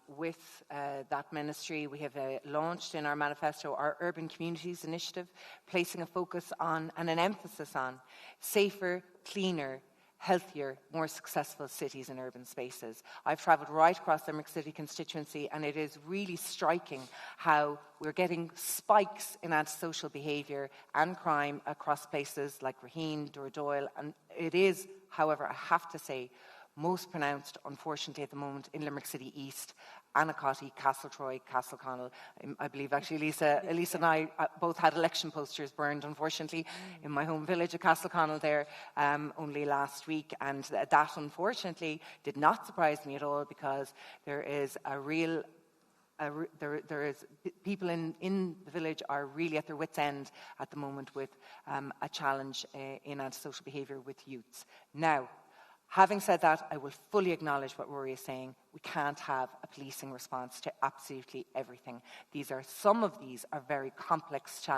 Speaker 8: with that ministry. We have launched in our manifesto our Urban Communities Initiative, placing a focus on and an emphasis on safer, cleaner, healthier, more successful cities and urban spaces. I've travelled right across Limerick City constituency, and it is really striking how we're getting spikes in antisocial behaviour and crime across places like Raheen, Doyle, and it is, however, I have to say, most pronounced, unfortunately, at the moment in Limerick City East, Anacotty, Castletroy, Castleconnell. I believe actually Elisa and I both had election posters burned, unfortunately, in my home village of Castleconnell there only last week. And that, unfortunately, did not surprise me at all, because there is people in the village are really at their wits' end at the moment with a challenge in antisocial behaviour with youths. Now, having said that, I will fully acknowledge what Rory is saying. We can't have a policing response to absolutely everything. Some of these are very complex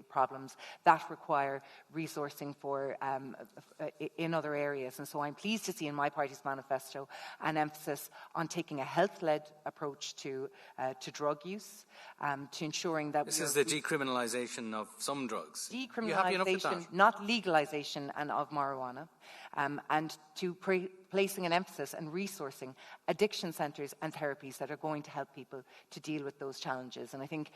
Speaker 8: problems that require resourcing for in other areas. And so I'm pleased to see in my party's manifesto an emphasis on taking a health-led approach to drug use, to ensuring that
Speaker 1: this is the decriminalisation of some drugs.
Speaker 8: Decriminalisation, not legalisation, and of marijuana, and to placing an emphasis and resourcing addiction centres and therapies that are going to help people to deal with those challenges. And I think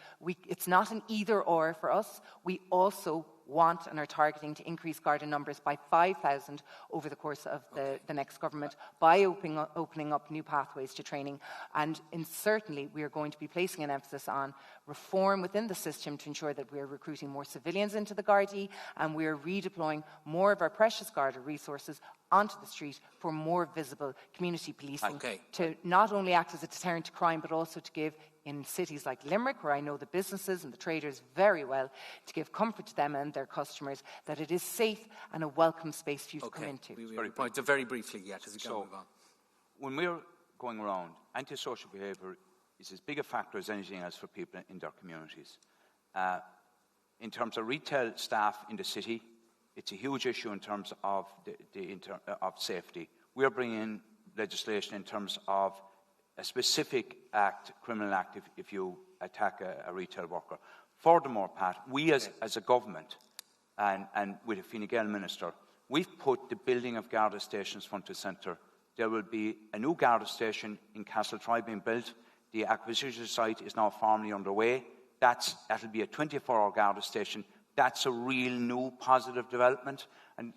Speaker 8: it's not an either-or for us. We also want and are targeting to increase Garda numbers by 5,000 over the course of the next government by opening up new pathways to training. And certainly we are going to be placing an emphasis on reform within the system to ensure that we are recruiting more civilians into the Gardaí, and we are redeploying more of our precious Garda resources onto the street for more visible community policing to not only act as a deterrent to crime, but also to give, in cities like Limerick, where I know the businesses and the traders very well, to give comfort to them and their customers that it is safe and a welcome space for you to come into.
Speaker 1: Very briefly, yes, as we move on.
Speaker 6: When we're going around, antisocial behaviour is as big a factor as anything else for people in their communities. In terms of retail staff in the city, it's a huge issue in terms of of safety. We're bringing in legislation in terms of a specific act, criminal act, if you attack a retail worker. Furthermore, Pat, we as a government and with a Fine Gael minister, we've put the building of Garda stations front and centre. There will be a new Garda station in Castletroy being built. The acquisition site is now formally underway. That'll be a 24-hour Garda station. That's a real new positive development.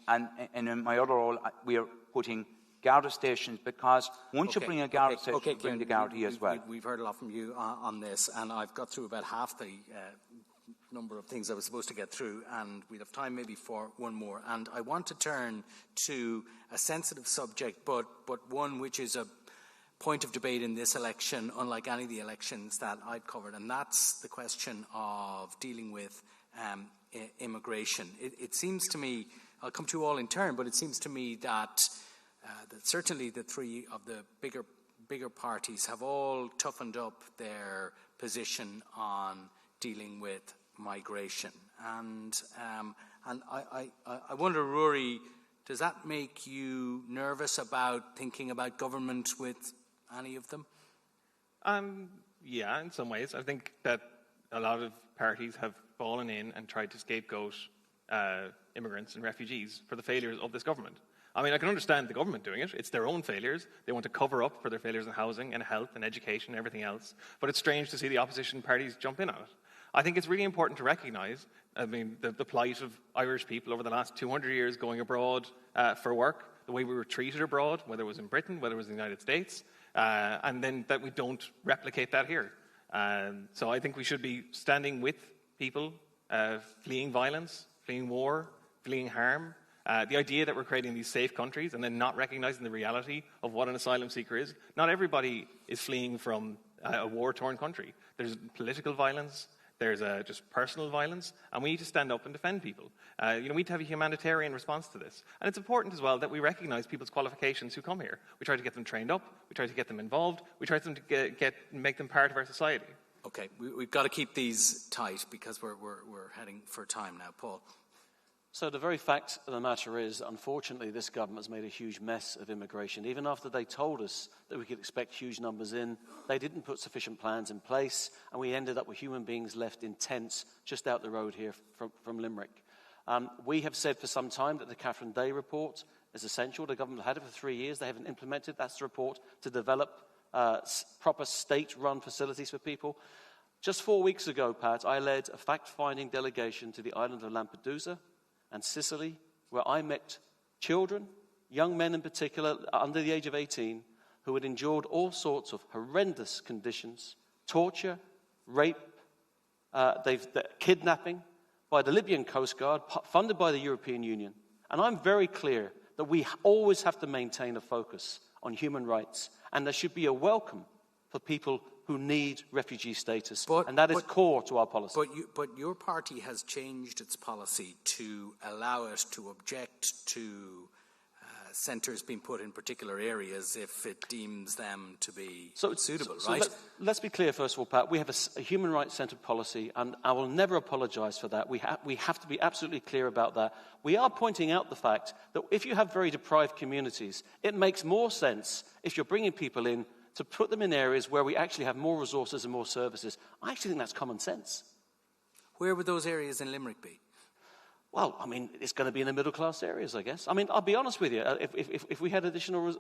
Speaker 6: And in my other role, we are putting Garda stations, because once you bring a Garda station, you bring the Gardaí as well.
Speaker 1: We've heard a lot from you on this, and I've got through about half the number of things I was supposed to get through, and we'll have time maybe for one more. And I want to turn to a sensitive subject, but one which is point of debate in this election, unlike any of the elections that I've covered, and that's the question of dealing with immigration. It seems to me, I'll come to you all in turn, but it seems to me that certainly the three of the bigger parties have all toughened up their position on dealing with migration. And I wonder, Rory, does that make you nervous about thinking about government with any of them?
Speaker 3: Yeah, in some ways. I think that a lot of parties have fallen in and tried to scapegoat immigrants and refugees for the failures of this government. I mean, I can understand the government doing it. It's their own failures. They want to cover up for their failures in housing and health and education and everything else. But it's strange to see the opposition parties jump in on it. I think it's really important to recognise, the plight of Irish people over the last 200 years going abroad for work, the way we were treated abroad, whether it was in Britain, whether it was in the United States, and then that we don't replicate that here. So I think we should be standing with people fleeing violence, fleeing war, fleeing harm. The idea that we're creating these safe countries and then not recognising the reality of what an asylum seeker is. Not everybody is fleeing from a war-torn country. There's political violence, there's just personal violence, and we need to stand up and defend people. We need to have a humanitarian response to this. And it's important as well that we recognise people's qualifications who come here. We try to get them trained up, we try to get them involved, we try to make them part of our society.
Speaker 1: Okay, we've got to keep these tight because we're heading for time now. Paul?
Speaker 4: So the very fact of the matter is, unfortunately, this government has made a huge mess of immigration. Even after they told us that we could expect huge numbers in, they didn't put sufficient plans in place, and we ended up with human beings left in tents just out the road here from Limerick. We have said for some time that the Catherine Day report is essential. The government had it for 3 years. They haven't implemented. That's the report to develop proper state-run facilities for people. Just 4 weeks ago, Pat, I led a fact-finding delegation to the island of Lampedusa and Sicily, where I met children, young men in particular, under the age of 18, who had endured all sorts of horrendous conditions, torture, rape, kidnapping by the Libyan Coast Guard, funded by the European Union. And I'm very clear that we always have to maintain a focus on human rights, and there should be a welcome for people who need refugee status, and that is core to our policy.
Speaker 1: But your party has changed its policy to allow it to object to centres being put in particular areas if it deems them to be suitable, right?
Speaker 4: Let's be clear, first of all, Pat. We have a human rights-centred policy, and I will never apologise for that. We have to be absolutely clear about that. We are pointing out the fact that if you have very deprived communities, it makes more sense if you're bringing people in to put them in areas where we actually have more resources and more services. I actually think that's common sense.
Speaker 1: Where would those areas in Limerick be?
Speaker 4: Well, I mean, it's going to be in the middle-class areas, I guess. I mean, I'll be honest with you. If we had additional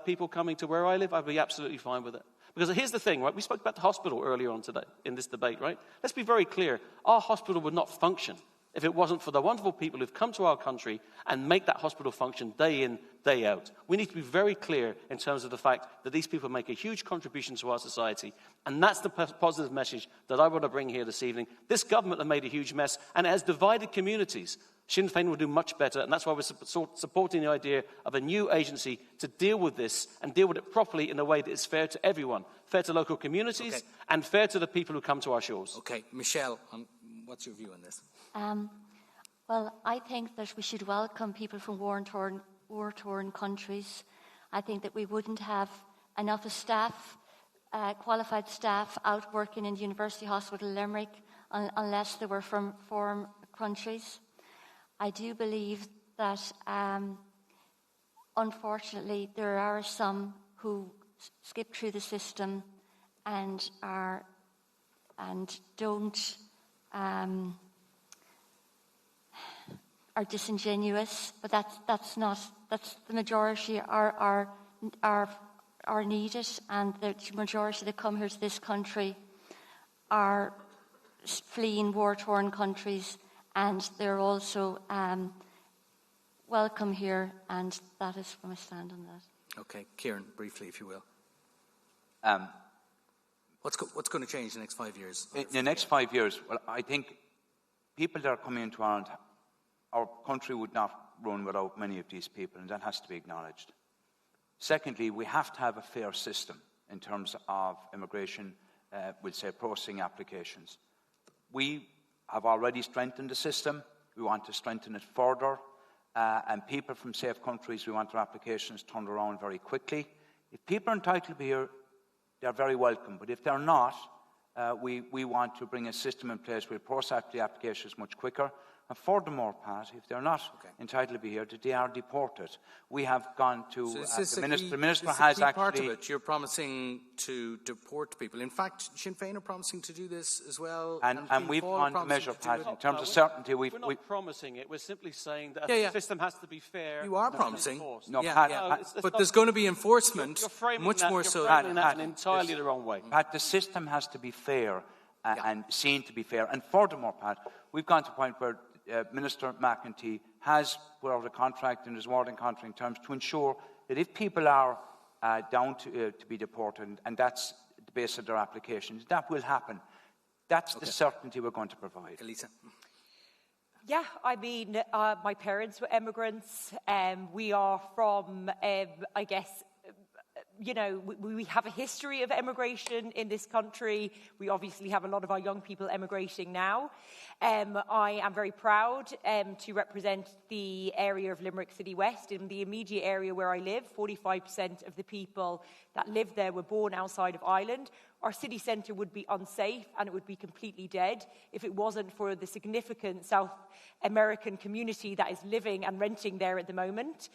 Speaker 4: people coming to where I live, I'd be absolutely fine with it. Because here's the thing, right? We spoke about the hospital earlier on today in this debate, right? Let's be very clear. Our hospital would not function if it wasn't for the wonderful people who've come to our country and make that hospital function day in, day out. We need to be very clear in terms of the fact that these people make a huge contribution to our society. And that's the positive message that I want to bring here this evening. This government has made a huge mess, and it has divided communities. Sinn Féin will do much better, and that's why we're supporting the idea of a new agency to deal with this and deal with it properly in a way that is fair to everyone, fair to local communities, and fair to the people who come to our shores.
Speaker 1: Okay, Michelle, what's your view on this?
Speaker 5: Well, I think that we should welcome people from war-torn countries. I think that we wouldn't have enough staff, qualified staff, out working in the University Hospital Limerick unless they were from foreign countries. I do believe that, unfortunately, there are some who skip through the system and are disingenuous, but that's the majority are needed, and the majority that come here to this country are fleeing war-torn countries, and they're also welcome here, and that is where I stand on that.
Speaker 1: Okay, Kieran, briefly, if you will. What's going to change in the next 5 years?
Speaker 6: In the next 5 years, well, I think people that are coming into Ireland, our country would not run without many of these people, and that has to be acknowledged. Secondly, we have to have a fair system. in terms of immigration, we'll say processing applications. We have already strengthened the system. We want to strengthen it further. And people from safe countries, we want their applications turned around very quickly. If people are entitled to be here, they're very welcome. But if they're not, we want to bring a system in place where we process the applications much quicker. And furthermore, Pat, if they're not entitled to be here, that they are deported. We have gone to the minister has actually
Speaker 1: part of it. You're promising to deport people. In fact, Sinn Féin are promising to do this as well.
Speaker 6: And we've gone to measure, Pat, in terms of certainty.
Speaker 4: We're not promising it. We're simply saying that the system has to be fair.
Speaker 1: You are promising.
Speaker 6: No, Pat,
Speaker 1: but there's going to be enforcement.
Speaker 4: You're framing
Speaker 1: much more so.
Speaker 4: You're framing that in entirely the wrong way.
Speaker 6: Pat, the system has to be fair and seen to be fair. And furthermore, Pat, we've gone to a point where Minister McEntee has put out a contract in his wording contract terms to ensure that if people are down to be deported, and that's the basis of their applications, that will happen. That's the certainty we're going to provide.
Speaker 1: Elisa.
Speaker 7: Yeah, I mean, my parents were immigrants. We are from, I guess, you know, we have a history of emigration in this country. We obviously have a lot of our young people emigrating now. I am very proud to represent the area of Limerick City West. In the immediate area where I live, 45% of the people that live there were born outside of Ireland. Our city centre would be unsafe and it would be completely dead if it wasn't for the significant South American community that is living and renting there at the moment.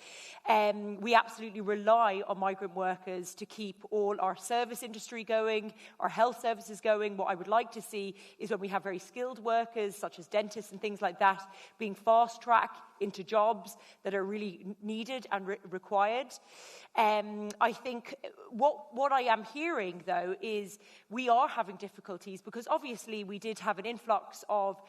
Speaker 7: We absolutely rely on migrant workers to keep all our service industry going, our health services going. What I would like to see is when we have very skilled workers, such as dentists and things like that, being fast-tracked into jobs that are really needed and required. I think what I am hearing, though, is we are having difficulties because obviously we did have an influx of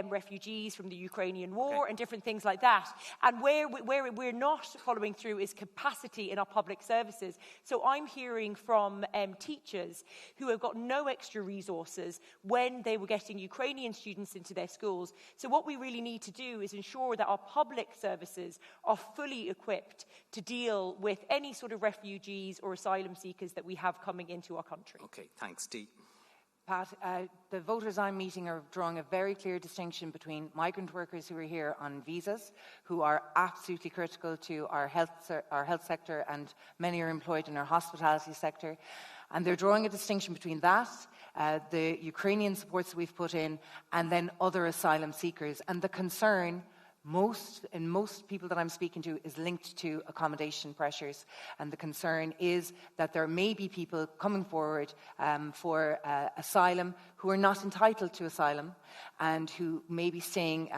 Speaker 7: refugees from the Ukrainian war and different things like that. And where we're not following through is capacity in our public services. So I'm hearing from teachers who have got no extra resources when they were getting Ukrainian students into their schools. So what we really need to do is ensure that our public services are fully equipped to deal with any sort of refugees or asylum seekers that we have coming into our country.
Speaker 1: Okay, thanks, Dee.
Speaker 8: Pat, the voters I'm meeting are drawing a very clear distinction between migrant workers who are here on visas, who are absolutely critical to our health sector, and many are employed in our hospitality sector. And they're drawing a distinction between that, the Ukrainian supports that we've put in, and then other asylum seekers. And the concern most people that I'm speaking to is linked to accommodation pressures, and the concern is that there may be people coming forward for asylum who are not entitled to asylum and who may be staying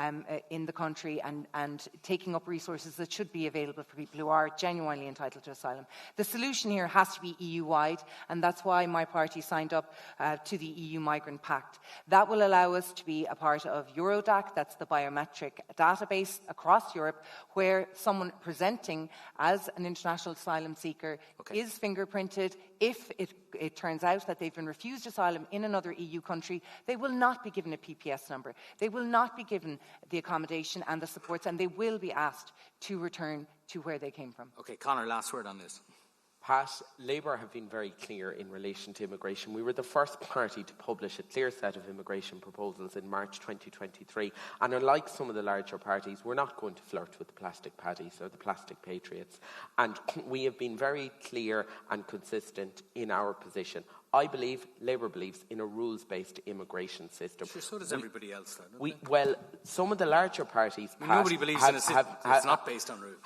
Speaker 8: in the country and taking up resources that should be available for people who are genuinely entitled to asylum. The solution here has to be EU-wide, and that's why my party signed up to the EU Migrant Pact. That will allow us to be a part of Eurodac, that's the biometric database across Europe, where someone presenting as an international asylum seeker is fingerprinted. If it turns out that they've been refused asylum in another EU country, they will not be given a PPS number. They will not be given the accommodation and the supports, and they will be asked to return to where they came from.
Speaker 1: Okay, Conor, last word on this.
Speaker 9: Pat, Labour have been very clear in relation to immigration. We were the first party to publish a clear set of immigration proposals in March 2023. And unlike some of the larger parties, we're not going to flirt with the plastic paddies or the plastic patriots. And we have been very clear and consistent in our position. I believe, Labour believes, in a rules-based immigration system.
Speaker 1: Sure, so does everybody else, though.
Speaker 9: Well, some of the larger parties, Pat,
Speaker 1: nobody believes in a system that's not based on rules.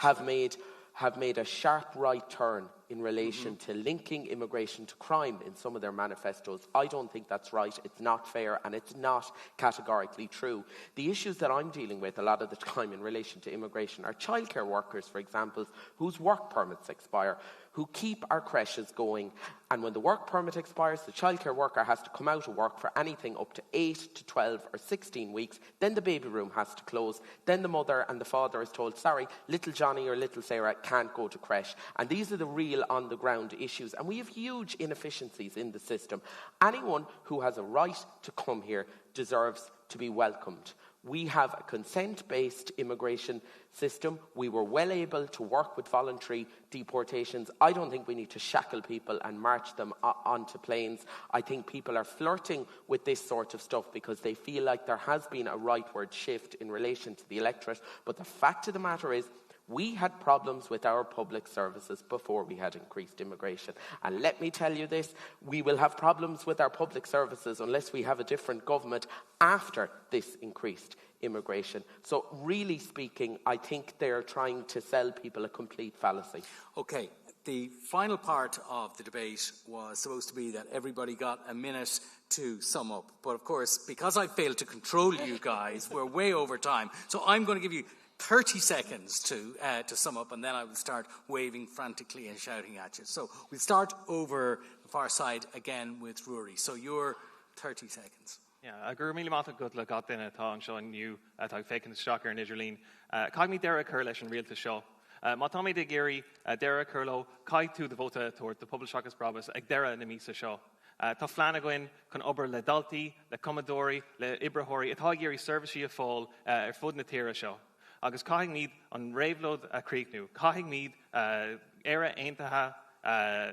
Speaker 9: Have made a sharp right turn in relation to linking immigration to crime in some of their manifestos. I don't think that's right. It's not fair, and it's not categorically true. The issues that I'm dealing with a lot of the time in relation to immigration are childcare workers, for example, whose work permits expire, who keep our creches going. And when the work permit expires, the childcare worker has to come out of work for anything up to 8 to 12 or 16 weeks. Then the baby room has to close. Then the mother and the father is told, sorry, little Johnny or little Sarah can't go to creche. And these are the real on-the-ground issues. And we have huge inefficiencies in the system. Anyone who has a right to come here deserves to be welcomed. We have a consent-based immigration system. We were well able to work with voluntary deportations. I don't think we need to shackle people and march them onto planes. I think people are flirting with this sort of stuff because they feel like there has been a rightward shift in relation to the electorate. But the fact of the matter is, we had problems with our public services before we had increased immigration. And let me tell you this, we will have problems with our public services unless we have a different government after this increased immigration. So really speaking, I think they're trying to sell people a complete fallacy.
Speaker 1: Okay, the final part of the debate was supposed to be that everybody got a minute to sum up. But of course, because I failed to control you guys, we're way over time. So I'm going to give you 30 seconds to sum up, and then I will start waving frantically and shouting at you. So we'll start over the far side again with Rory. So your 30 seconds.
Speaker 3: Yeah, gur míle maith go le gad duine atá an seo inniu atá fécinn isteach ar an Idirlín. Caithfidh mí deireadh chur leis an rialta seo. Má tá mí de géirí deireadh chur lo caiith tú de bhóta toward the public seachas brabas ag deireadh na mísa seo. Tá Flanagan chun obair le Daltaí, le Commodóí, le Ibrahóirí, atá géirí serviceí a fáil ar fud na tíre seo. Agus caithfidh míad an réimhlód a críochnú, caithfidh míad éire aontaithe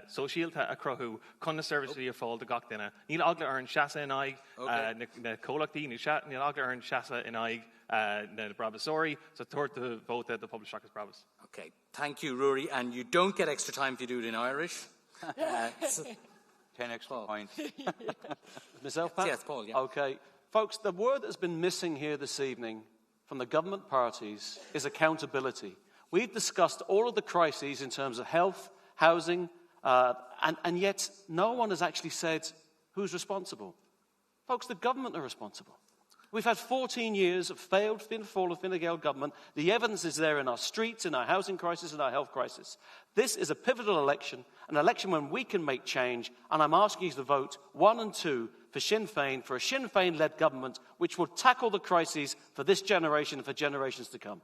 Speaker 3: sosiálta a crothú chun na serviceí a fáil de gach duine. Níl agla ar an seasa in aig na cólachtaí, níl agla ar an seasa in aig na Brabasóirí, so tuairt the vote the public seachas brabas.
Speaker 1: Okay, thank you, Rory. And you don't get extra time if you do it in Irish.
Speaker 6: 10 extra points.
Speaker 4: Myself, Pat?
Speaker 1: Yes, Paul, yeah.
Speaker 4: Okay. Folks, the word that's been missing here this evening from the government parties is accountability. We've discussed all of the crises in terms of health, housing, and yet no one has actually said who's responsible. Folks, the government are responsible. We've had 14 years of failed Fine Gael government. The evidence is there in our streets, in our housing crisis, in our health crisis. This is a pivotal election, an election when we can make change, and I'm asking you to vote 1 and 2 for Sinn Féin, for a Sinn Féin-led government which will tackle the crises for this generation and for generations to come.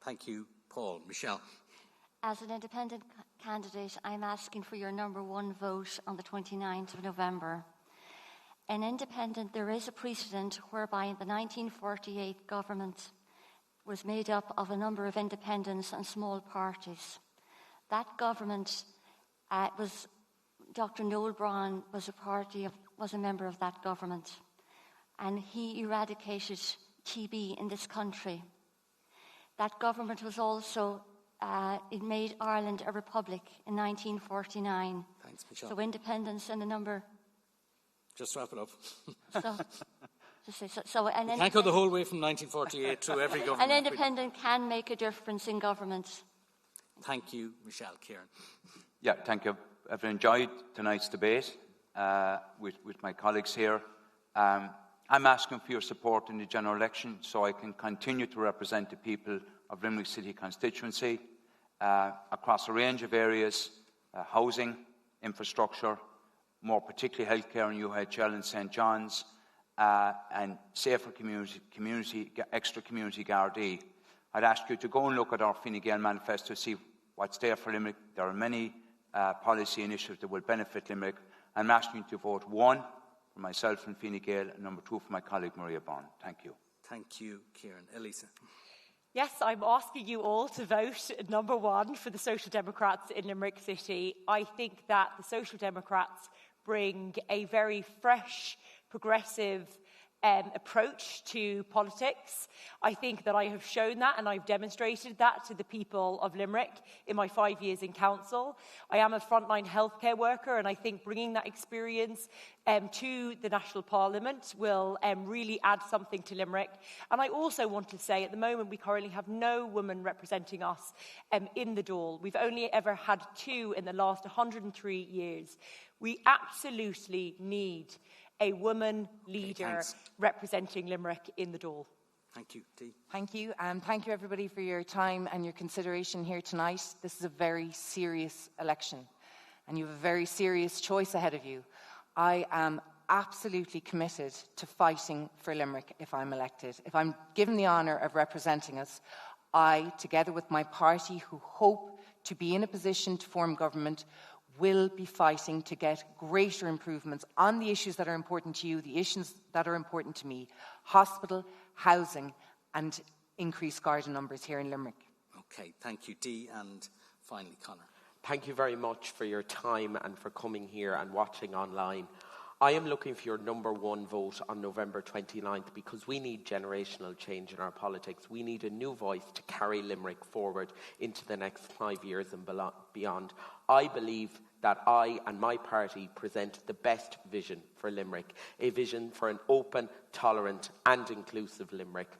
Speaker 1: Thank you, Paul. Michelle.
Speaker 5: As an independent candidate, I'm asking for your number 1 vote on the 29th of November. An independent, there is a precedent whereby the 1948 government was made up of a number of independents and small parties. That government Dr. Noel Browne was a member of that government, and he eradicated TB in this country. That government was also, it made Ireland a republic in 1949.
Speaker 1: Thanks, Michelle.
Speaker 5: So independence and a number...
Speaker 1: Just wrap it up.
Speaker 5: You
Speaker 1: can't go the whole way from 1948 through every government.
Speaker 5: An independent can make a difference in government.
Speaker 1: Thank you, Michelle. Kieran.
Speaker 6: Yeah, thank you. I've enjoyed tonight's debate with my colleagues here. I'm asking for your support in the general election so I can continue to represent the people of Limerick City constituency across a range of areas, housing, infrastructure, more particularly healthcare and UHL and St John's, and safer extra community Gardaí. I'd ask you to go and look at our Fine Gael manifesto to see what's there for Limerick. There are many policy initiatives that will benefit Limerick. I'm asking you to vote 1 for myself and Fine Gael, and number 2 for my colleague Maria Byrne. Thank you.
Speaker 1: Thank you, Kieran. Elisa.
Speaker 7: Yes, I'm asking you all to vote number 1 for the Social Democrats in Limerick City. I think that the Social Democrats bring a very fresh, progressive approach to politics. I think that I have shown that and I've demonstrated that to the people of Limerick in my 5 years in council. I am a frontline healthcare worker, and I think bringing that experience to the National Parliament will really add something to Limerick. And I also want to say at the moment we currently have no woman representing us in the Dáil. We've only ever had 2 in the last 103 years. We absolutely need a woman leader representing Limerick in the Dáil.
Speaker 1: Thank you, Dee.
Speaker 8: Thank you. Thank you, everybody, for your time and your consideration here tonight. This is a very serious election, and you have a very serious choice ahead of you. I am absolutely committed to fighting for Limerick if I'm elected. If I'm given the honour of representing us, I, together with my party, who hope to be in a position to form government, will be fighting to get greater improvements on the issues that are important to you, the issues that are important to me: hospital, housing and increase garden numbers here in Limerick.
Speaker 1: Okay, thank you, Dee. And finally, Conor.
Speaker 9: Thank you very much for your time and for coming here and watching online. I am looking for your number one vote on November 29th because we need generational change in our politics. We need a new voice to carry Limerick forward into the next 5 years and beyond. I believe that I and my party present the best vision for Limerick, a vision for an open, tolerant and inclusive Limerick.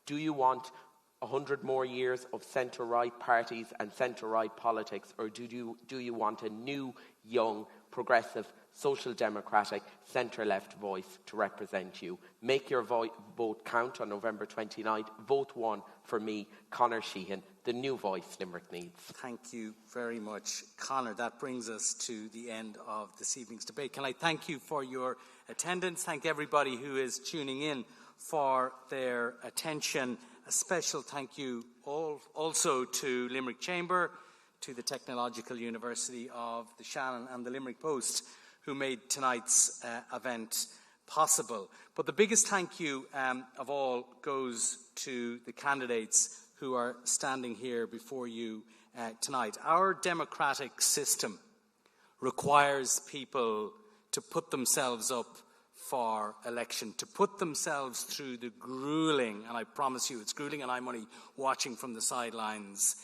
Speaker 9: Do you want 100 more years of centre-right parties and centre-right politics, or do you want a new, young, progressive, social democratic, centre-left voice to represent you? Make your vote count on November 29th. Vote 1 for me, Conor Sheehan, the new voice Limerick needs.
Speaker 1: Thank you very much, Conor. That brings us to the end of this evening's debate. Can I thank you for your attendance? Thank everybody who is tuning in for their attention. A special thank you also to Limerick Chamber, to the Technological University of the Shannon and the Limerick Post, who made tonight's event possible. But the biggest thank you of all goes to the candidates who are standing here before you tonight. Our democratic system requires people to put themselves up for election, to put themselves through the gruelling, and I promise you it's gruelling and I'm only watching from the sidelines,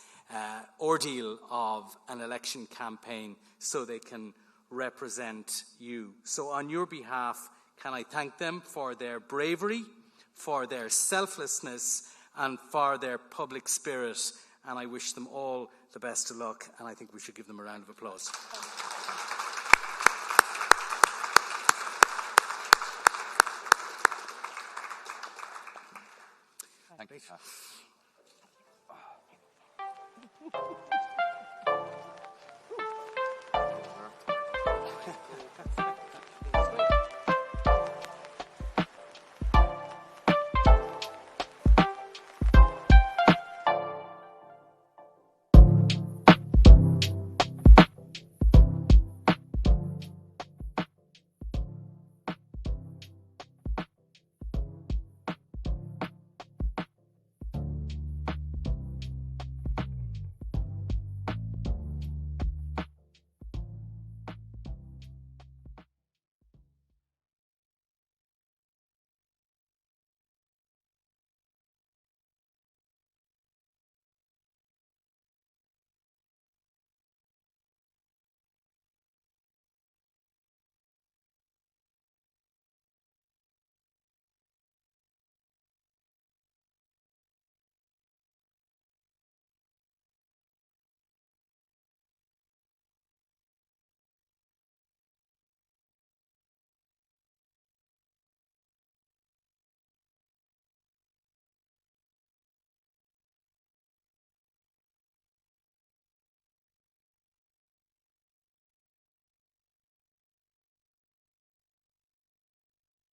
Speaker 1: ordeal of an election campaign so they can represent you. So on your behalf, can I thank them for their bravery, for their selflessness and for their public spirit, and I wish them all the best of luck, and I think we should give them a round of applause.
Speaker 6: Thank you.